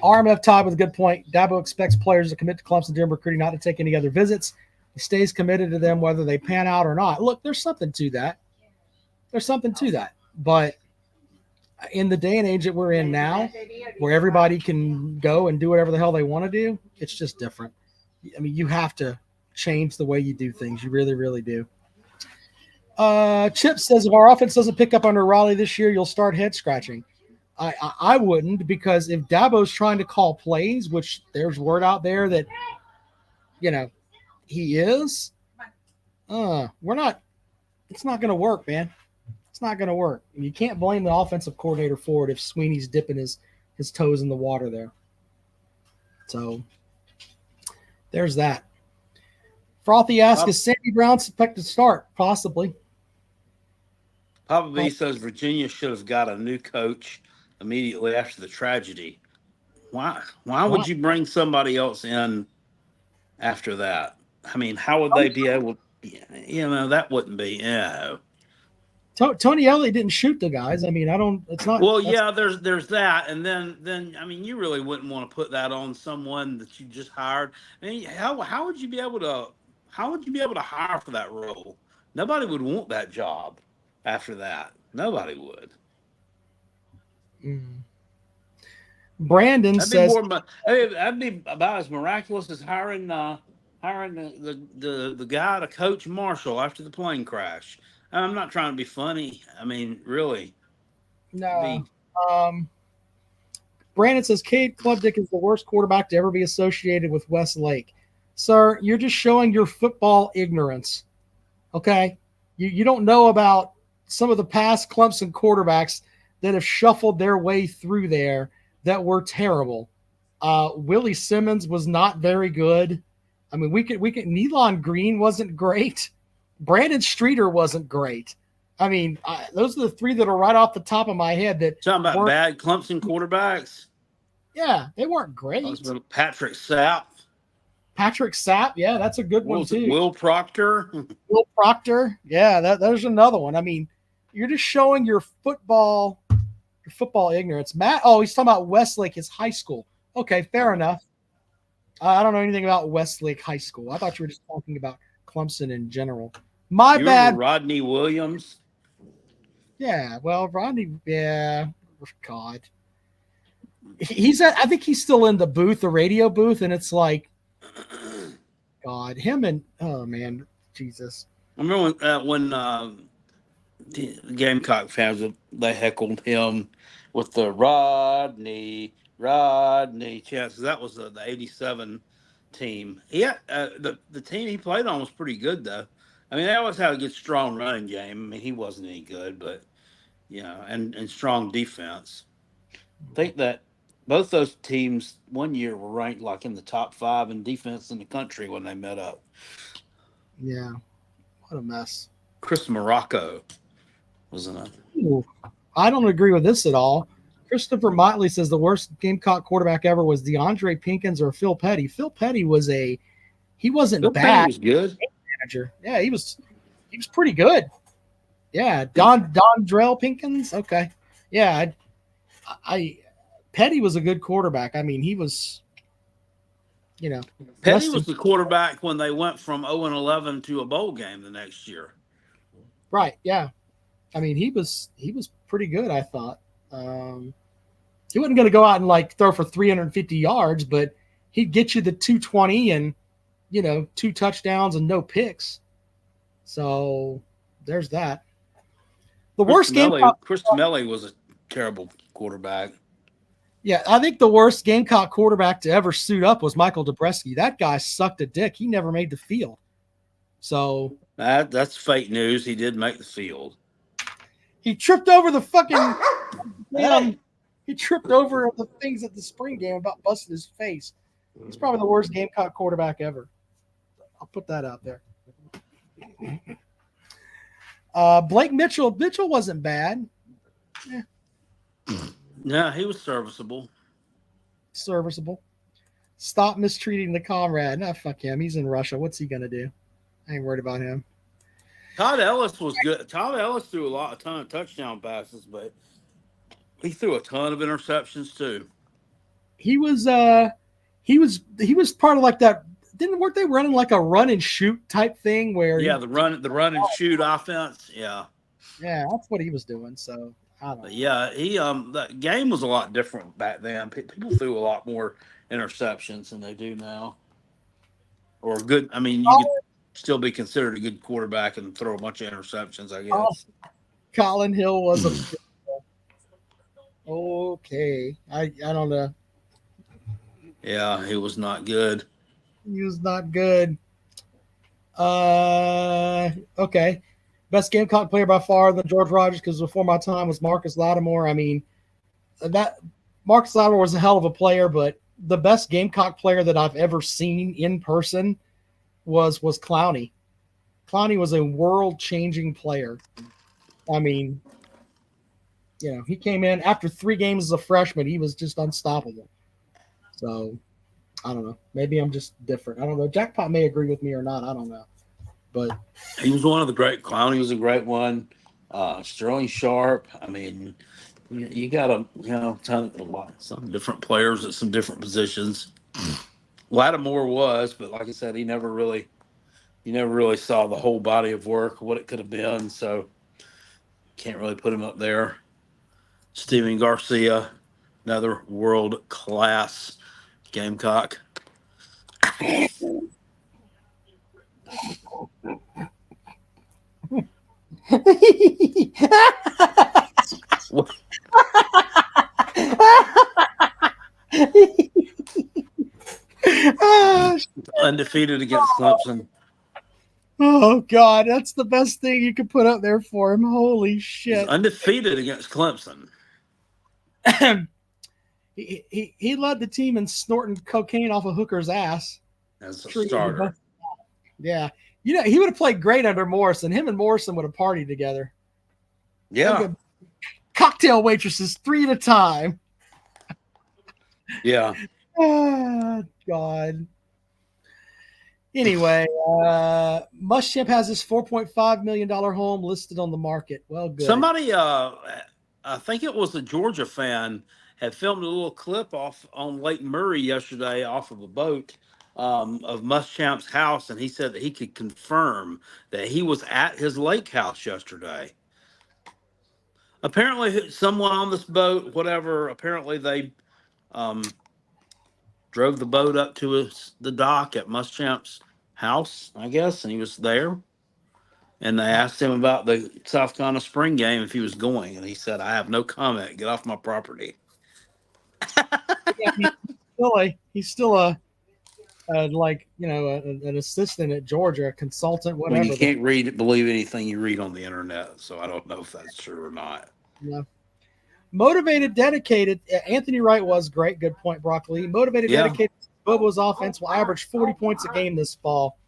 S4: RMF Todd with a good point. Dabo expects players to commit to Clemson during recruiting, not to take any other visits. He stays committed to them whether they pan out or not. Look, there's something to that. But in the day and age that we're in now, where everybody can go and do whatever the hell they want to do, it's just different. I mean, you have to change the way you do things. You really, really do. Chip says, if our offense doesn't pick up under Raleigh this year, you'll start head scratching. I wouldn't, because if Dabo's trying to call plays, which there's word out there that, he is, we're not, it's not going to work, man. It's not going to work. You can't blame the offensive coordinator for it if Sweeney's dipping his toes in the water there. So there's that. Frothy asks, is Sandy Brown expected to start? Possibly.
S5: Papa B says Virginia should have got a new coach immediately after the tragedy. Why would you bring somebody else in after that? I mean, how would they be able to, that wouldn't be,
S4: Tony Elliott didn't shoot the guys. I mean, it's not.
S5: Well, yeah, there's that. And then, I mean, you really wouldn't want to put that on someone that you just hired. I mean, how would you be able to hire for that role? Nobody would want that job after that. Nobody would.
S4: Brandon says
S5: that'd be about as miraculous as hiring the guy to coach Marshall after the plane crash. I'm not trying to be funny. I mean, really.
S4: No. Brandon says Cade Klubnik is the worst quarterback to ever be associated with Westlake. Sir, you're just showing your football ignorance. Okay? You don't know about some of the past Clemson quarterbacks that have shuffled their way through there that were terrible. Willie Simmons was not very good. I mean, we could Nealon Green wasn't great. Brandon Streeter wasn't great. I mean, those are the 3 that are right off the top of my head. That
S5: talking about bad Clemson quarterbacks.
S4: Yeah, they weren't great.
S5: Patrick Sapp.
S4: Yeah, that's a good one too.
S5: Will Proctor.
S4: Yeah, there's another one. I mean, you're just showing your football football ignorance. Matt, oh, he's talking about Westlake, his high school. Okay, fair enough. I don't know anything about Westlake High School. I thought you were just talking about Clemson in general. My
S5: You
S4: bad.
S5: remember Rodney Williams?
S4: Yeah, well, Rodney, yeah, God. He's at, I think he's still in the booth, the radio booth, and it's like, God, him and, oh, man, Jesus.
S5: I remember when the Gamecock fans, they heckled him with the Rodney chants. That was the 87 team. Yeah, the team he played on was pretty good, though. I mean, they always had a good, strong running game. I mean, he wasn't any good, but, and strong defense. I think that both those teams one year were ranked like in the top 5 in defense in the country when they met up.
S4: Yeah, what a mess.
S5: Chris Morocco was in it.
S4: Ooh, I don't agree with this at all. Christopher Motley says the worst Gamecock quarterback ever was DeAndre Pinkins or Phil Petty. Phil Petty was he wasn't
S5: Phil
S4: bad.
S5: Petty was good.
S4: Manager. Yeah, he was pretty good. Yeah, Drell Pinkins. Okay. Yeah, I Petty was a good quarterback. I mean, he was,
S5: Petty was the quarterback when they went from 0-11 to a bowl game the next year.
S4: Right. Yeah. I mean, he was pretty good, I thought. He wasn't going to go out and like throw for 350 yards, but he'd get you the 220 and, 2 touchdowns and no picks. So there's that. The worst game.
S5: Chris Melly was a terrible quarterback.
S4: Yeah, I think the worst Gamecock quarterback to ever suit up was Michael Dobreski. That guy sucked a dick. He never made the field. So
S5: that's fake news. He did make the field.
S4: He tripped over the fucking he tripped over the things at the spring game about busting his face. He's probably the worst Gamecock quarterback ever. I'll put that out there. Blake Mitchell wasn't bad. Yeah.
S5: Yeah, he was serviceable.
S4: Stop mistreating the comrade. Nah, fuck him. He's in Russia. What's he gonna do? I ain't worried about him.
S5: Todd Ellis was good. Todd Ellis threw a ton of touchdown passes, but he threw a ton of interceptions too.
S4: He was part of like that. Weren't they running like a run and shoot type thing where?
S5: Yeah, the run and shoot offense. Yeah,
S4: that's what he was doing. So I don't know.
S5: Yeah, that game was a lot different back then. People threw a lot more interceptions than they do now. Or good. I mean, you could still be considered a good quarterback and throw a bunch of interceptions, I guess.
S4: Colin Hill was a okay. I don't know.
S5: Yeah, he was not good.
S4: He was not good. Okay. Best Gamecock player by far than George Rogers, because before my time was Marcus Lattimore. I mean, that Marcus Lattimore was a hell of a player, but the best Gamecock player that I've ever seen in person was Clowney. Clowney was a world-changing player. I mean, he came in after 3 games as a freshman. He was just unstoppable. So, I don't know. Maybe I'm just different. I don't know. Jackpot may agree with me or not. I don't know. But
S5: he was one of the great. Clowney was a great one. Sterling Sharp. I mean, you got some different players at some different positions. Lattimore was, but like I said, you never really saw the whole body of work, what it could have been. So can't really put him up there. Steven Garcia, another world class Gamecock. Undefeated against Clemson.
S4: Oh God, that's the best thing you could put up there for him. Holy shit!
S5: He's undefeated against Clemson.
S4: he led the team in snorting cocaine off a hooker's ass
S5: as a starter.
S4: Yeah, he would have played great under Morrison. Him and Morrison would have partied together.
S5: Yeah,
S4: cocktail waitresses 3 at a time.
S5: Yeah.
S4: Oh, God. Anyway, Muschamp has this $4.5 million home listed on the market. Well, good.
S5: Somebody I think it was a Georgia fan had filmed a little clip off on Lake Murray yesterday off of a boat of Muschamp's house, and he said that he could confirm that he was at his lake house yesterday. Apparently, someone on this boat, whatever, apparently they drove the boat up to the dock at Muschamp's house, I guess, and he was there. And they asked him about the South Carolina spring game if he was going, and he said, "I have no comment. Get off my property."
S4: Yeah, he's still like an assistant at Georgia, a consultant,
S5: Well,
S4: whatever.
S5: you can't believe anything you read on the internet, so I don't know if that's true or not.
S4: Yeah. Motivated, dedicated. Anthony Wright was great. Good point, Broccoli. Motivated, dedicated. Bobo's offense will average 40 points a game this fall.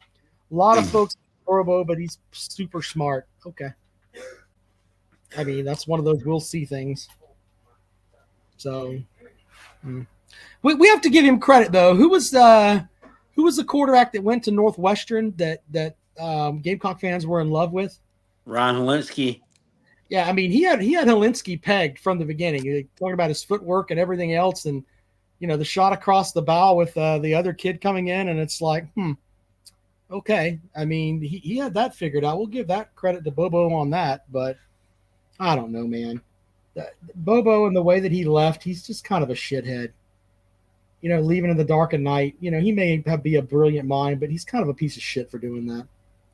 S4: A lot of folks Bobo, but he's super smart. Okay. I mean, that's one of those we'll see things. So we have to give him credit though. Who was the quarterback that went to Northwestern that Gamecock fans were in love with?
S5: Ryan Helinski.
S4: Yeah, I mean, he had Helinski pegged from the beginning. Talking about his footwork and everything else, and the shot across the bow with the other kid coming in, and it's like, okay. I mean, he had that figured out. We'll give that credit to Bobo on that, but I don't know, man. Bobo and the way that he left, he's just kind of a shithead. Leaving in the dark at night. He may be a brilliant mind, but he's kind of a piece of shit for doing that.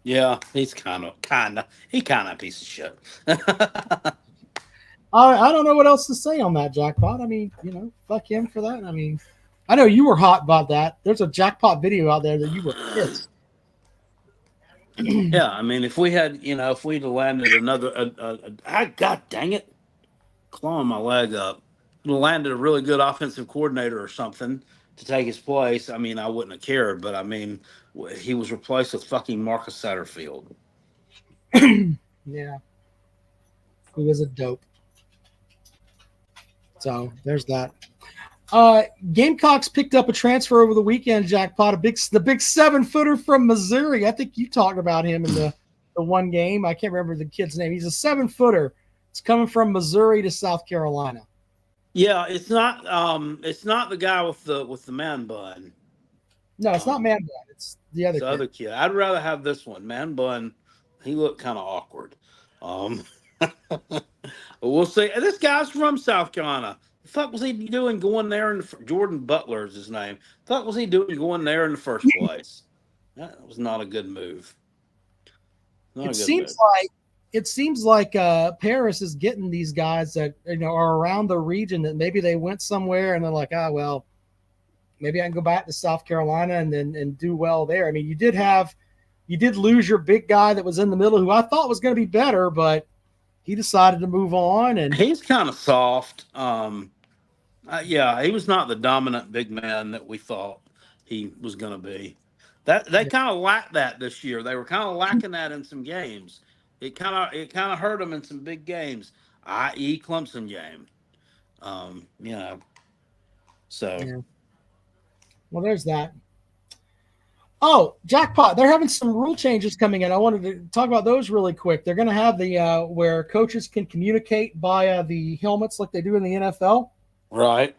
S5: Yeah, he's kind of a piece of shit.
S4: I don't know what else to say on that, Jackpot. I mean, fuck him for that. I mean, I know you were hot about that. There's a Jackpot video out there that you were pissed.
S5: Yeah, I mean, if we'd landed another, God dang it, clawing my leg up, landed a really good offensive coordinator or something to take his place, I mean, I wouldn't have cared. But I mean, he was replaced with fucking Marcus Satterfield.
S4: Yeah, he was a dope. So there's that. Gamecocks picked up a transfer over the weekend, Jackpot. The big 7-footer from Missouri. I think you talked about him in the one game. I can't remember the kid's name. He's a 7-footer. It's coming from Missouri to South Carolina.
S5: Yeah, it's not the guy with the man bun.
S4: No, it's not man bun. It's the other
S5: kid. I'd rather have this one. Man bun, he looked kind of awkward. But we'll see. And this guy's from South Carolina. The fuck was he doing going there? Jordan Butler is his name. The fuck was he doing going there in the first place? That was not a good move.
S4: It seems like Paris is getting these guys that are around the region that maybe they went somewhere and they're like, well, maybe I can go back to South Carolina and do well there. I mean, you did lose your big guy that was in the middle who I thought was going to be better, but he decided to move on. And
S5: he's kind of soft. Yeah, he was not the dominant big man that we thought he was going to be. They kind of lacked that this year. They were kind of lacking that in some games. It kind of hurt them in some big games, i.e. Clemson game. So.
S4: Yeah. Well, there's that. Oh, Jackpot! They're having some rule changes coming in. I wanted to talk about those really quick. They're going to have the where coaches can communicate via the helmets like they do in the NFL.
S5: Right.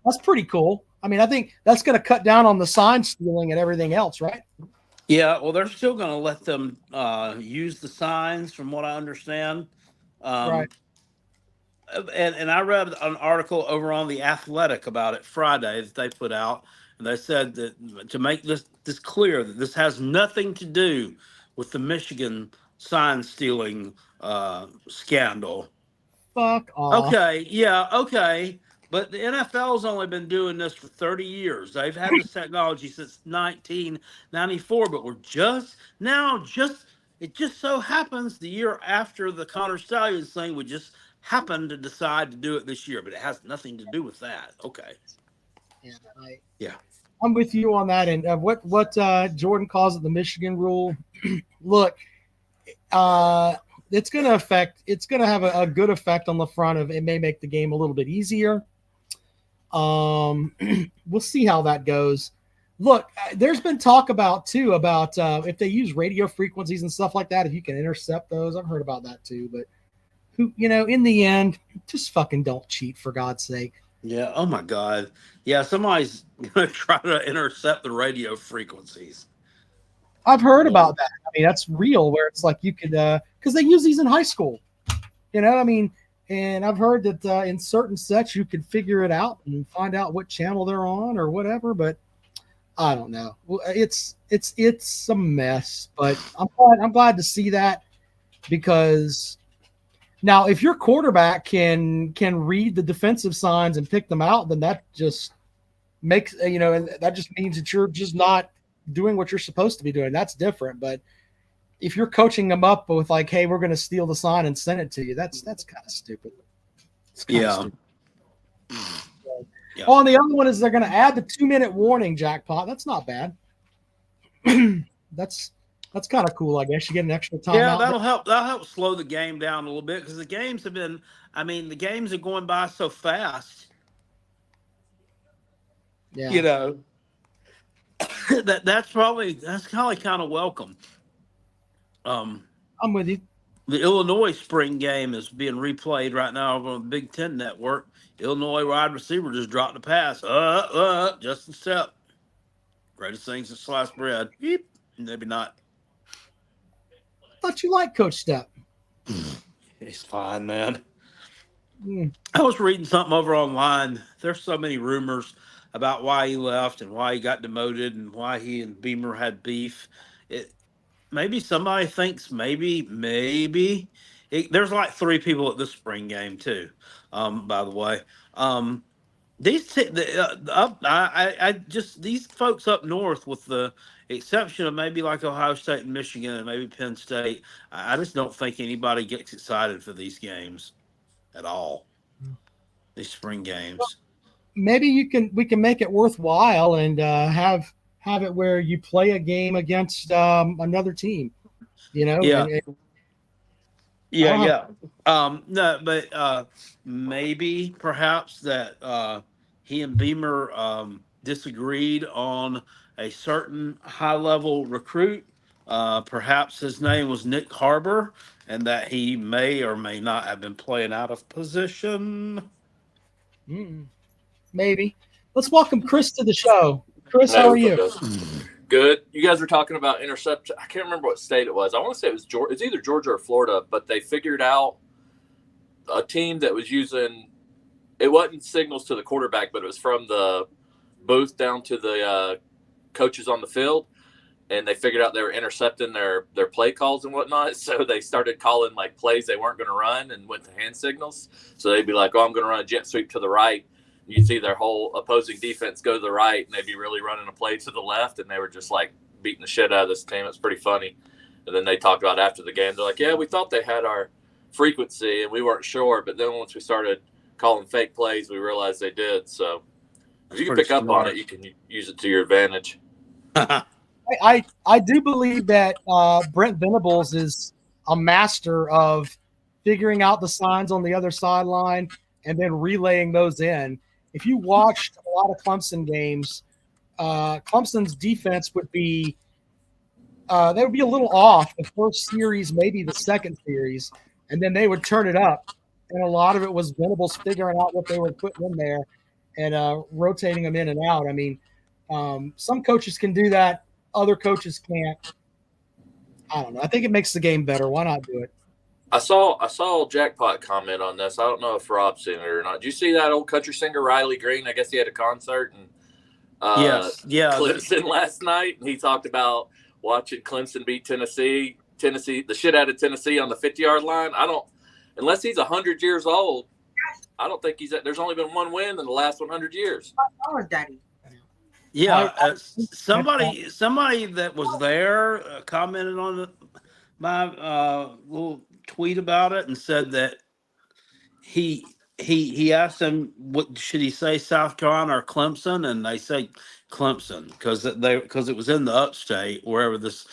S4: That's pretty cool. I mean, I think that's going to cut down on the sign stealing and everything else, right?
S5: Yeah, well, they're still going to let them use the signs, from what I understand.
S4: Right.
S5: And I read an article over on The Athletic about it Friday that they put out, and they said that to make this clear, that this has nothing to do with the Michigan sign stealing scandal.
S4: Fuck off.
S5: Okay, yeah, okay. But the NFL's only been doing this for 30 years. They've had this technology since 1994, but we're it just so happens the year after the Connor Stallions thing, we just happened to decide to do it this year, but it has nothing to do with that. Okay.
S4: Yeah. I'm with you on that. And what Jordan calls it the Michigan rule. Look, it's going to have a good effect on the front of it. May make the game a little bit easier. We'll see how that goes. Look, there's been talk about if they use radio frequencies and stuff like that, if you can intercept those. I've heard about that too, but who, in the end, just fucking don't cheat, for God's sake.
S5: Yeah. Oh my God. Yeah. Somebody's gonna try to intercept the radio frequencies.
S4: I've heard
S5: Yeah.
S4: about that. I mean, that's real, where it's like you could, because they use these in high school. I mean, and I've heard that in certain sets you could figure it out and find out what channel they're on or whatever. But I don't know. Well, it's a mess. But I'm glad to see that, because now if your quarterback can read the defensive signs and pick them out, then that just makes and that just means that you're just not doing what you're supposed to be doing. That's different. But if you're coaching them up with like, hey, we're going to steal the sign and send it to you, that's kind of stupid. It's kind of stupid.
S5: Yeah.
S4: Oh, and the other one is they're going to add the 2-minute warning jackpot. That's not bad. that's kind of cool, I guess. You get an extra time.
S5: Yeah,
S4: out
S5: that'll help. That'll help slow the game down a little bit, because the games have been. I mean, the games are going by so fast.
S4: Yeah.
S5: That's probably kind of welcome.
S4: I'm with you.
S5: The Illinois spring game is being replayed right now on the Big Ten Network. Illinois wide receiver just dropped a pass. Just a step. Greatest things since sliced bread. Beep. Maybe not.
S4: Thought you liked Coach Stepp.
S5: He's fine, man.
S4: Mm.
S5: I was reading something over online. There's so many rumors about why he left and why he got demoted and why he and Beamer had beef. Maybe somebody thinks maybe there's like 3 people at this spring game too. By the way, these these folks up north, with the exception of maybe like Ohio State and Michigan and maybe Penn State, I just don't think anybody gets excited for these games at all. These spring games.
S4: Well, maybe we can make it worthwhile and have it where you play a game against another team,
S5: Yeah.
S4: Yeah.
S5: No, but maybe perhaps that he and Beamer disagreed on a certain high level recruit. Perhaps his name was Nick Harbor, and that he may or may not have been playing out of position.
S4: Maybe. Let's welcome Chris to the show. Chris, how are you?
S8: Good. You guys were talking about interception. I can't remember what state it was. I want to say it was Georgia. It's either Georgia or Florida, but they figured out a team that was using, it wasn't signals to the quarterback, but it was from the booth down to the coaches on the field. And they figured out they were intercepting their play calls and whatnot. So they started calling like plays they weren't going to run and went to hand signals. So they'd be like, oh, I'm going to run a jet sweep to the right. You'd see their whole opposing defense go to the right, and they'd be really running a play to the left, and they were just like beating the shit out of this team. It's pretty funny. And then they talked about after the game, they're like, yeah, we thought they had our frequency, and we weren't sure. But then once we started calling fake plays, we realized they did. So if you can pick up on it, you can use it to your advantage.
S4: I do believe that Brent Venables is a master of figuring out the signs on the other sideline and then relaying those in. If you watched a lot of Clemson games, Clemson's defense would be they would be a little off the first series, maybe the second series, and then they would turn it up. And a lot of it was Venables figuring out what they were putting in there and rotating them in and out. I mean, some coaches can do that. Other coaches can't. I don't know. I think it makes the game better. Why not do it?
S8: I saw Jackpot comment on this. I don't know if Rob's seen it or not. Did you see that old country singer Riley Green? I guess he had a concert in Clemson last night, and he talked about watching Clemson beat Tennessee, the shit out of Tennessee on the 50-yard line. Unless he's 100 years old, I don't think there's only been one win in the last 100 years.
S9: Oh, Daddy.
S5: Yeah, somebody that was there commented on my little tweet about it and said that he asked them what should he say, South Carolina or Clemson, and they say Clemson because it was in the upstate wherever this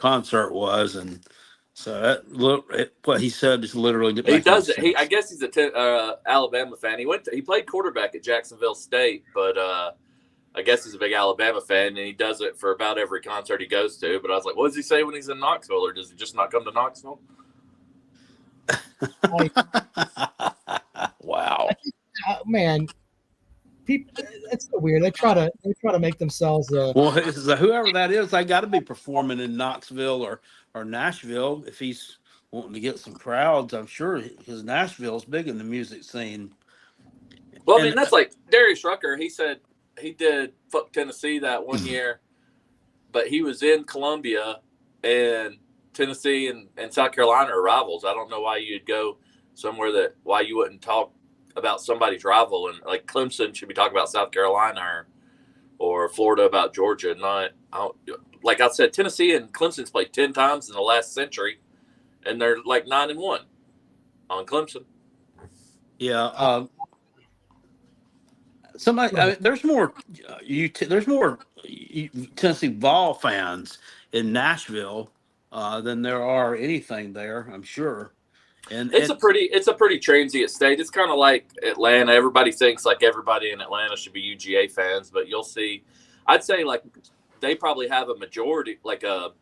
S5: concert was, and so what he said is literally
S8: he does it. I guess he's a Alabama fan. He played quarterback at Jacksonville State, but I guess he's a big Alabama fan, and he does it for about every concert he goes to. But I was like, what does he say when he's in Knoxville, or does he just not come to Knoxville?
S4: Like,
S5: Wow.
S4: man, people, it's so weird. They try to make themselves
S5: Well, whoever that is, they got to be performing in Knoxville or Nashville if he's wanting to get some crowds. I'm sure because Nashville's big in the music scene.
S8: Well, I
S5: And
S8: mean, that's like Darius Rucker. He said he did fuck Tennessee that one year, but he was in Columbia, and Tennessee and South Carolina are rivals. I don't know why you'd go somewhere why you wouldn't talk about somebody's rival, and like Clemson should be talking about South Carolina or Florida about Georgia. Like I said, Tennessee and Clemson's played 10 times in the last century, and they're like 9-1 on Clemson.
S5: yeah, somebody. I mean, there's more. There's more Tennessee Vol fans in Nashville than there are anything there. I'm sure. And
S8: It's a pretty transient state. It's kind of like Atlanta. Everybody thinks like everybody in Atlanta should be UGA fans, but you'll see. I'd say like they probably have a majority, like a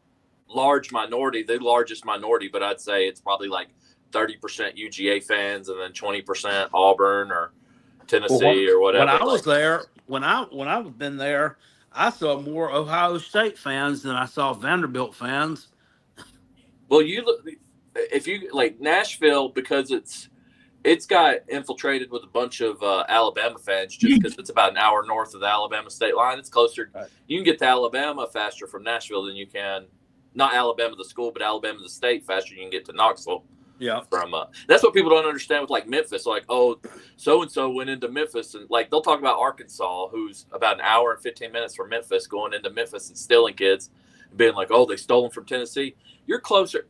S8: large minority, the largest minority, but I'd say it's probably like 30% UGA fans and then 20% Auburn or Tennessee or whatever.
S5: When I was there, when I've been there, I saw more Ohio State fans than I saw Vanderbilt fans.
S8: Well, you look if you like Nashville because it's got infiltrated with a bunch of Alabama fans just because it's about an hour north of the Alabama state line. It's closer.
S5: Right.
S8: You can get to Alabama faster from Nashville than you can, not Alabama the school, but Alabama the state faster than you can get to Knoxville.
S5: Yeah.
S8: From that's what people don't understand with like Memphis. Like, oh, so and so went into Memphis, and like they'll talk about Arkansas, who's about an hour and 15 minutes from Memphis, going into Memphis and stealing kids, and being like, oh, they stole them from Tennessee. You're closer.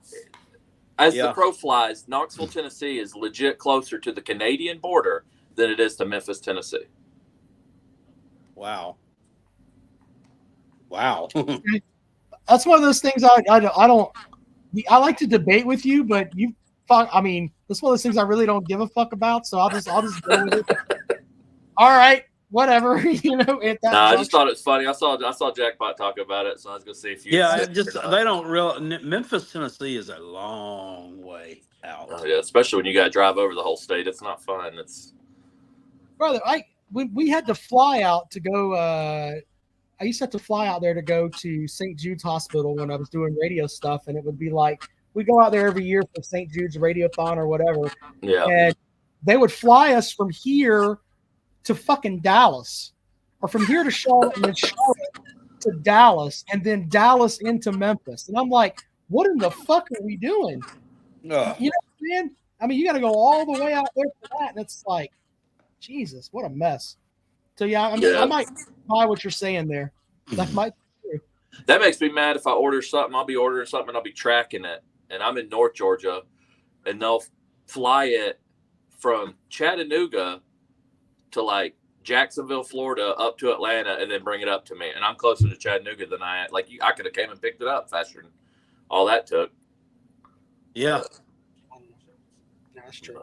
S8: As the crow flies, Knoxville, Tennessee is legit closer to the Canadian border than it is to Memphis, Tennessee.
S5: Wow.
S4: That's one of those things I don't. I like to debate with you, but you. I mean, that's one of those things I really don't give a fuck about. So I'll just go with it. All right, whatever.
S8: I just thought it was funny. I saw Jackpot talk about it, so I was gonna see if you.
S5: Yeah, they don't real. Memphis, Tennessee is a long way out.
S8: Oh, yeah, especially when you got to drive over the whole state. It's not fun. It's
S4: brother. We had to fly out to go. I used to have to fly out there to go to St. Jude's Hospital when I was doing radio stuff, and it would be like we go out there every year for St. Jude's Radiothon or whatever.
S8: Yeah,
S4: and they would fly us from here to fucking Dallas, or from here to Charlotte, and then Charlotte to Dallas, and then Dallas into Memphis. And I'm like, what in the fuck are we doing? You know what I'm saying? I mean, you got to go all the way out there for that, and it's like, Jesus, what a mess. So yeah, I might buy what you're saying there. That might be true.
S8: That makes me mad if I order something. I'll be ordering something and I'll be tracking it, and I'm in North Georgia, and they'll fly it from Chattanooga to like Jacksonville, Florida, up to Atlanta, and then bring it up to me. And I'm closer to Chattanooga than I could have came and picked it up faster than all that took.
S5: Yeah,
S4: That's true.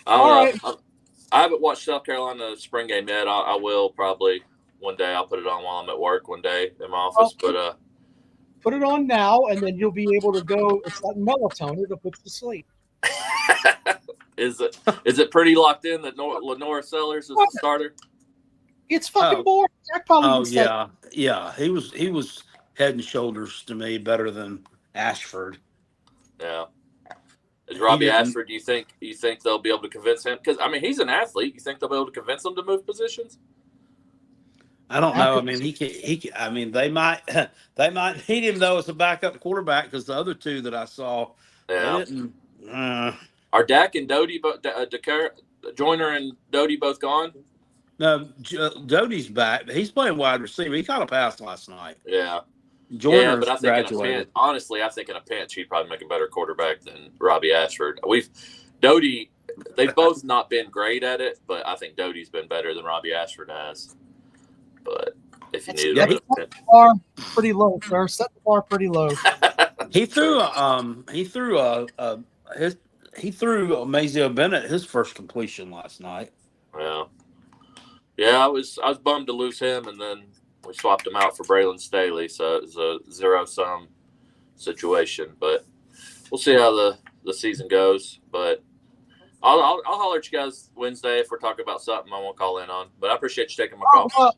S8: I haven't watched South Carolina spring game yet. I will probably one day. I'll put it on while I'm at work one day in my office. But
S4: put it on now, and then you'll be able to go. It's like melatonin; it'll put you to sleep.
S8: Is it pretty locked in that Lenora Sellers is the starter?
S4: It's fucking boring. Jack probably
S5: yeah. He was head and shoulders to me better than Ashford.
S8: Yeah. Is Robbie Ashford? Do you think they'll be able to convince him? Because I mean, he's an athlete. You think they'll be able to convince him to move positions?
S5: I don't know. I mean, he. I mean, they might need him though as a backup quarterback because the other two that I saw,
S8: yeah.
S5: Didn't.
S8: Are Dak and Doty, Joyner and Doty both gone?
S5: No, Doty's back. He's playing wide receiver. He caught a pass last night.
S8: Yeah.
S5: Joyner's
S8: but I think honestly, I think in a pinch, he'd probably make a better quarterback than Robbie Ashford. Doty, they've both not been great at it, but I think Doty's been better than Robbie Ashford has. But if you needed
S4: set the bar pretty low, sir. Set the bar pretty low.
S5: He threw Mazio Bennett his first completion last night.
S8: Yeah, I was bummed to lose him, and then we swapped him out for Braylon Staley, so it was a zero-sum situation. But we'll see how the season goes. But I'll holler at you guys Wednesday if we're talking about something I won't call in on. But I appreciate you taking my call.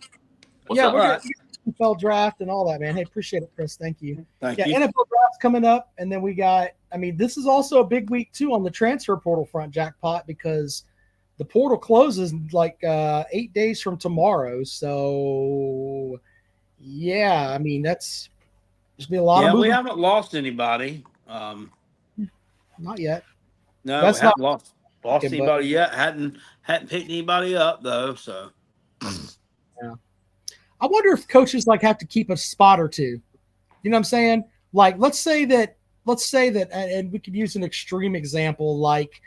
S8: What's
S4: yeah,
S8: up?
S4: we're
S5: All
S4: going
S5: right.
S4: to NFL draft and all that, man. Hey, appreciate it, Chris. Thank you.
S5: Thank
S4: Yeah,
S5: you.
S4: NFL draft's coming up, and then we got. I mean, this is also a big week too on the transfer portal front, Jackpot, because the portal closes like 8 days from tomorrow. So, yeah, I mean there's gonna be a lot of
S5: Yeah, we
S4: moving.
S5: haven't lost anybody.
S4: Not yet.
S5: No,
S4: That's
S5: we haven't
S4: not
S5: lost
S4: okay, but
S5: anybody yet. Hadn't picked anybody up though. So
S4: I wonder if coaches like have to keep a spot or two. You know what I'm saying? Like, let's say that, and we could use an extreme example. Like,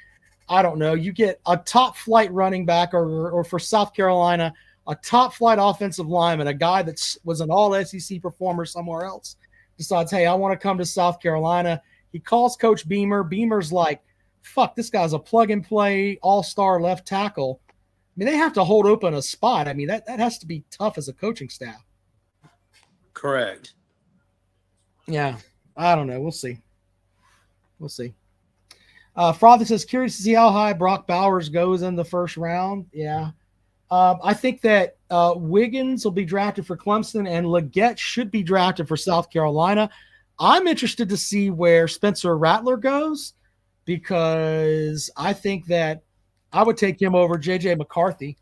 S4: I don't know, you get a top flight running back, or for South Carolina, a top flight offensive lineman, a guy that was an all SEC performer somewhere else, decides, hey, I want to come to South Carolina. He calls Coach Beamer. Beamer's like, fuck, this guy's a plug and play all-star left tackle. I mean, they have to hold open a spot. I mean, that has to be tough as a coaching staff.
S5: correct.
S4: Yeah, I don't know. We'll see. Frothy says, curious to see how high Brock Bowers goes in the first round. Yeah. I think that Wiggins will be drafted for Clemson, and Leggett should be drafted for South Carolina. I'm interested to see where Spencer Rattler goes, because I think that I would take him over J.J. McCarthy.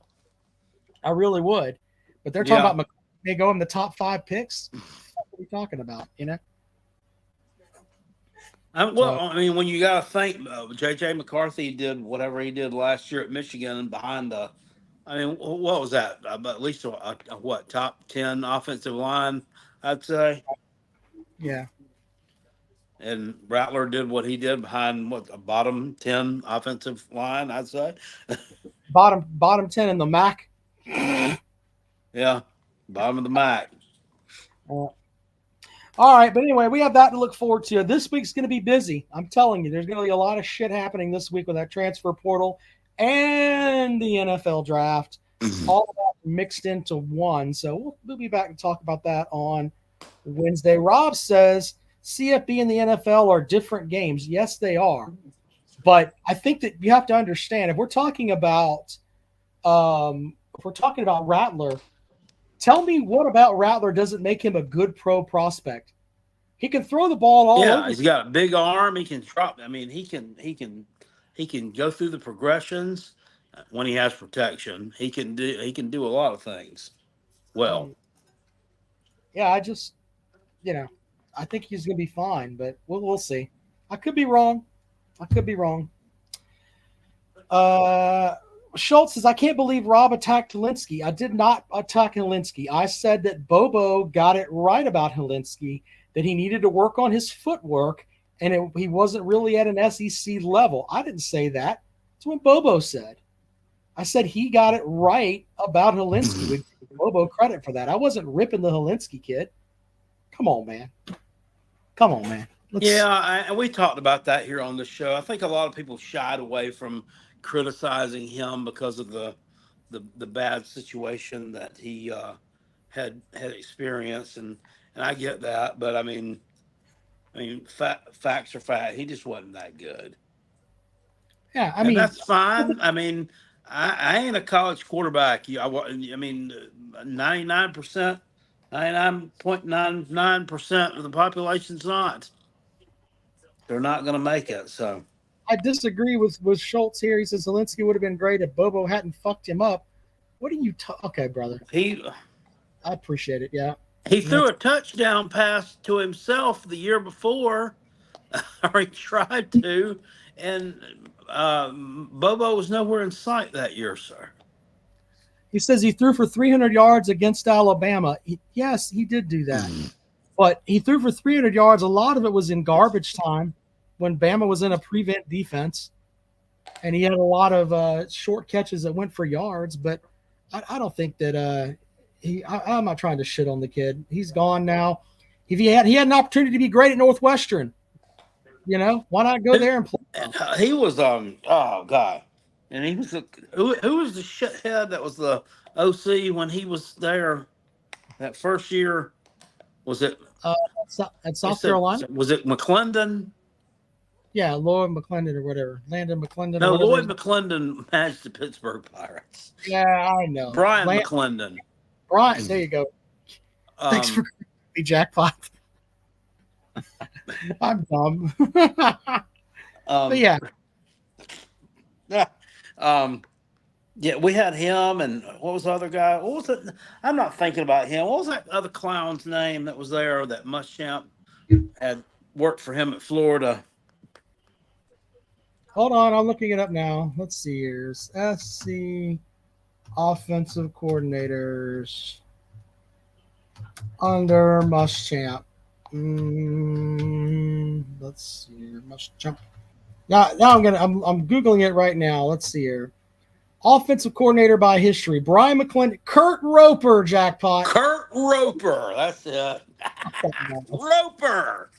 S4: I really would. But they're talking about McCarthy. They go in the top 5 picks. What are we talking about, you know?
S5: I mean, when you got to think, J.J. McCarthy did whatever he did last year at Michigan behind the, I mean, what was that? At least a top 10 offensive line, I'd say.
S4: Yeah.
S5: And Rattler did what he did behind a bottom 10 offensive line, I'd say.
S4: Bottom 10 in the MAC.
S5: Yeah, bottom of the MAC.
S4: All right, but anyway, we have that to look forward to. This week's going to be busy. I'm telling you, there's going to be a lot of shit happening this week with that transfer portal and the NFL draft, all of that mixed into one. So we'll be back and talk about that on Wednesday. Rob says CFB and the NFL are different games. Yes, they are. But I think that you have to understand, if we're talking about Rattler, tell me what about Rattler doesn't make him a good pro prospect. He can throw the ball all over.
S5: He's got a big arm. He can drop. I mean, he can go through the progressions when he has protection. He can do a lot of things well.
S4: Yeah, I just, I think he's going to be fine, but we'll see. I could be wrong. Schultz says, I can't believe Rob attacked Helinski. I did not attack Helinski. I said that Bobo got it right about Helinski, that he needed to work on his footwork, and he wasn't really at an SEC level. I didn't say that. That's what Bobo said. I said he got it right about Helinski. We give Bobo credit for that. I wasn't ripping the Helinski kid. Come on, man.
S5: And we talked about that here on the show. I think a lot of people shied away from criticizing him because of the bad situation that he had experienced, and I get that, but I mean, facts are fact. He just wasn't that good.
S4: Yeah,
S5: And that's fine. I mean, I ain't a college quarterback. I mean, 99%, 99.99% of the population's not. They're not going to make it. So
S4: I disagree with Schultz here. He says Helinski would have been great if Bobo hadn't fucked him up. What are you okay, brother? I appreciate it. Yeah.
S5: He threw a touchdown pass to himself the year before, or he tried to, and Bobo was nowhere in sight that year, sir.
S4: He says he threw for 300 yards against Alabama. Yes, he did do that. But he threw for 300 yards. A lot of it was in garbage time when Bama was in a prevent defense, and he had a lot of short catches that went for yards. But I don't think that I'm not trying to shit on the kid. He's gone now. If he had an opportunity to be great at Northwestern, why not go there and play?
S5: He was oh god, and he was who was the shithead that was the OC when he was there that first year? Was it
S4: at South Carolina?
S5: Was it McClendon?
S4: Yeah, Lloyd McClendon or whatever. Landon McClendon or
S5: No,
S4: whatever.
S5: Lloyd McClendon managed the Pittsburgh Pirates.
S4: Yeah, I know.
S5: Brian McClendon.
S4: Brian, there you go. Thanks for me, Jackpot. I'm dumb. But yeah.
S5: Yeah, we had him, and what was the other guy? What was it? I'm not thinking about him. What was that other clown's name that was there that Muschamp had worked for him at Florida?
S4: Hold on, I'm looking it up now. Let's see here. SC offensive coordinators under Muschamp. Let's see here. Muschamp. Now I'm googling it right now. Let's see here. Offensive coordinator by history, Brian McClendon, Kurt Roper, Jackpot.
S5: Kurt Roper, that's it. Roper.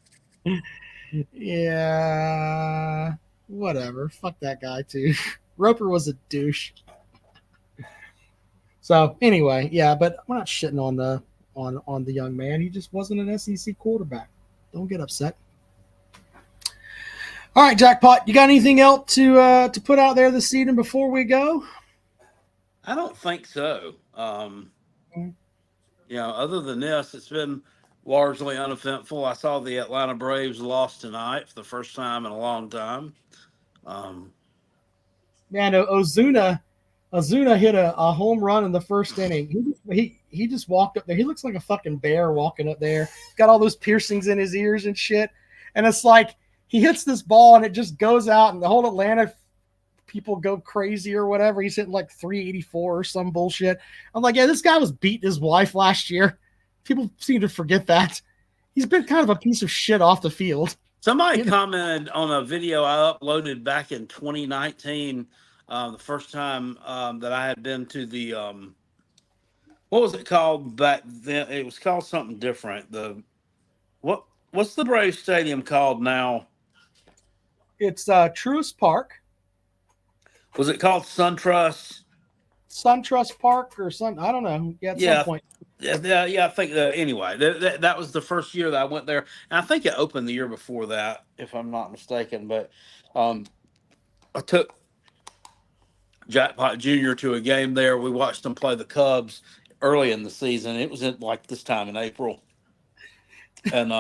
S4: Yeah, whatever. Fuck that guy too. Roper was a douche. So anyway, yeah, but we're not shitting on the young man. He just wasn't an SEC quarterback. Don't get upset. All right, Jackpot, you got anything else to put out there this evening before we go?
S5: I don't think so. Other than this, it's been largely uneventful. I saw the Atlanta Braves lost tonight for the first time in a long time.
S4: Man, Ozuna hit a home run in the first inning. He just walked up there. He looks like a fucking bear walking up there. Got all those piercings in his ears and shit. And it's like he hits this ball and it just goes out, and the whole Atlanta people go crazy or whatever. He's hitting like 384 or some bullshit. I'm like, yeah, this guy was beating his wife last year. People seem to forget that. He's been kind of a piece of shit off the field.
S5: Somebody commented on a video I uploaded back in 2019, the first time that I had been to the what was it called back then? It was called something different. What's the Brave Stadium called now?
S4: It's Truist Park.
S5: Was it called SunTrust?
S4: SunTrust Park or some, I don't know. Yeah, at some point.
S5: Yeah, I think anyway, that was the first year that I went there. And I think it opened the year before that, if I'm not mistaken. But I took Jackpot Jr. to a game there. We watched them play the Cubs early in the season. It was like this time in April. And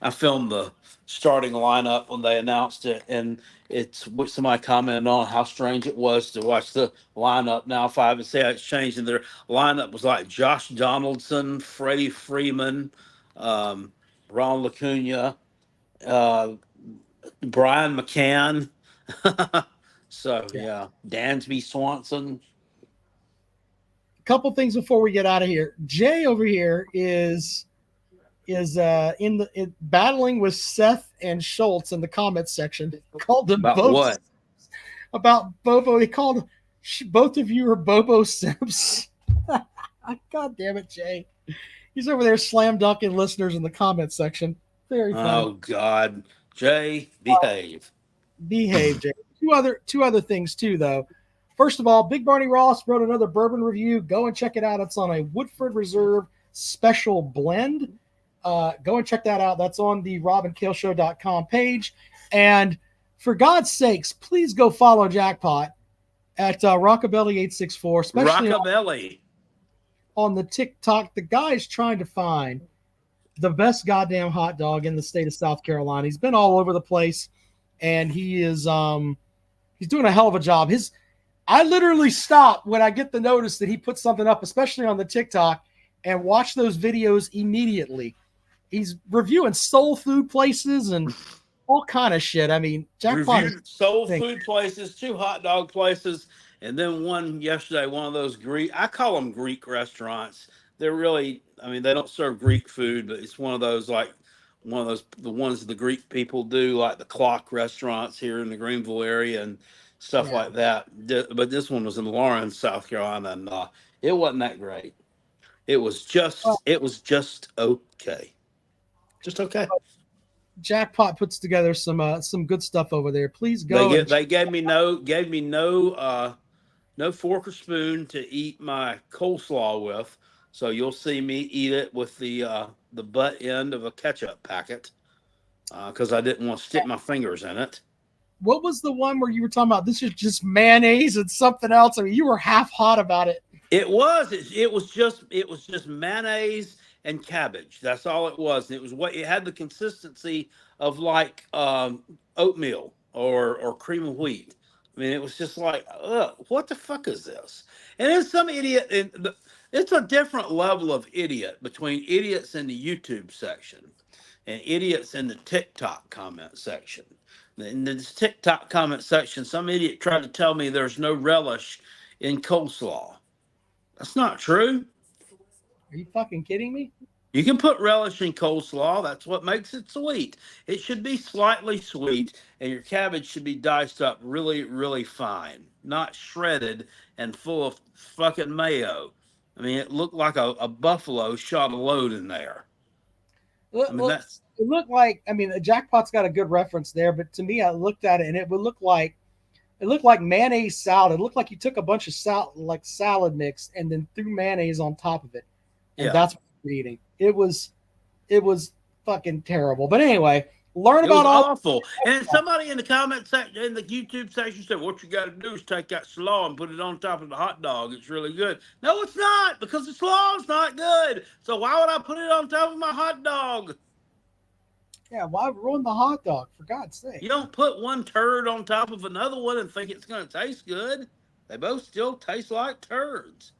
S5: I filmed the starting lineup when they announced it, and it's what somebody commented on how strange it was to watch the lineup now 5 and 6. It's changed, and their lineup was like Josh Donaldson, Freddie Freeman, Ron Acuna, Brian McCann. So yeah, Dansby Swanson.
S4: A couple things before we get out of here. Jay over here is battling with Seth and Schultz in the comments section. Called them
S5: About
S4: both
S5: what?
S4: About Bobo. He called both of you are Bobo Simps. God damn it, Jay. He's over there slam dunking listeners in the comments section. Very funny.
S5: Oh God, Jay, behave.
S4: Behave, Jay. Two other things too, though. First of all, Big Barney Ross wrote another bourbon review. Go and check it out. It's on a Woodford Reserve special blend. Go and check that out. That's on the robandkaleshow.com page. And for God's sakes, please go follow Jackpot at Rockabilly864, especially
S5: Rockabilly
S4: on the TikTok. The guy is trying to find the best goddamn hot dog in the state of South Carolina. He's been all over the place, and he is he's doing a hell of a job. I literally stop when I get the notice that he puts something up, especially on the TikTok, and watch those videos immediately. He's reviewing soul food places and all kind of shit. I mean, Jackpot
S5: reviewed soul food places, 2 hot dog places, and then one yesterday, one of those I call them Greek restaurants. They're really, they don't serve Greek food, but it's one of those, the ones the Greek people do, like the Clock restaurants here in the Greenville area and stuff like that. But this one was in Lawrence, South Carolina, and it wasn't that great. It was just okay. Just okay.
S4: Jackpot puts together some good stuff over there. Please go.
S5: They gave me no fork or spoon to eat my coleslaw with, so you'll see me eat it with the butt end of a ketchup packet. because I didn't want to stick my fingers in it.
S4: What was the one where you were talking about this is just mayonnaise and something else? I mean, you were half hot about it.
S5: It was. It was just mayonnaise and cabbage. That's all it was. It was what it had the consistency of like oatmeal or cream of wheat. I mean, it was just like, what the fuck is this? And then some idiot. It's a different level of idiot between idiots in the YouTube section and idiots in the TikTok comment section. In this TikTok comment section, some idiot tried to tell me there's no relish in coleslaw. That's not true.
S4: Are you fucking kidding me?
S5: You can put relish in coleslaw. That's what makes it sweet. It should be slightly sweet, and your cabbage should be diced up really, really fine, not shredded and full of fucking mayo. I mean, it looked like a buffalo shot a load in there. I mean, that's.
S4: It looked like, I mean, Jackpot's got a good reference there, but to me, I looked at it and it looked like mayonnaise salad. It looked like you took a bunch of salad mix and then threw mayonnaise on top of it, and that's what you're eating. It was fucking terrible. But anyway, learn about all.
S5: Awful. And somebody in the comment section, in the YouTube section, said, "What you got to do is take that slaw and put it on top of the hot dog. It's really good." No, it's not, because the slaw is not good. So why would I put it on top of my hot dog?
S4: Yeah, why ruin the hot dog, for God's sake?
S5: You don't put one turd on top of another one and think it's going to taste good. They both still taste like turds.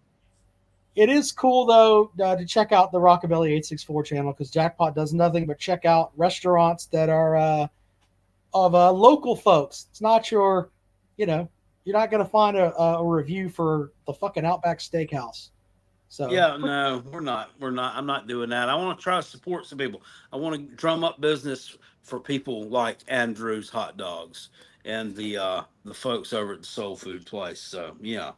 S4: It is cool, though, to check out the Rockabilly 864 channel, because Jackpot does nothing but check out restaurants that are of local folks. It's not your, you're not going to find a review for the fucking Outback Steakhouse. So
S5: yeah, no, we're not. I'm not doing that. I want to try to support some people. I want to drum up business for people like Andrew's Hot Dogs and the folks over at the Soul Food Place. So yeah,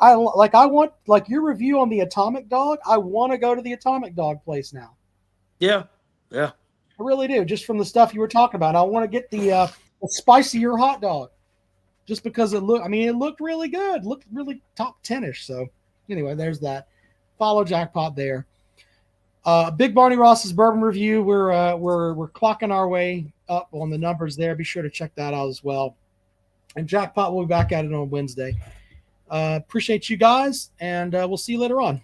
S4: I want your review on the Atomic Dog. I want to go to the Atomic Dog place now.
S5: Yeah.
S4: I really do. Just from the stuff you were talking about, I want to get the spicier hot dog, just because it looked really good. Looked really top 10ish. So. Anyway, there's that. Follow Jackpot there. Big Barney Ross's bourbon review. We're clocking our way up on the numbers there. Be sure to check that out as well. And Jackpot will be back at it on Wednesday. Appreciate you guys, and we'll see you later on.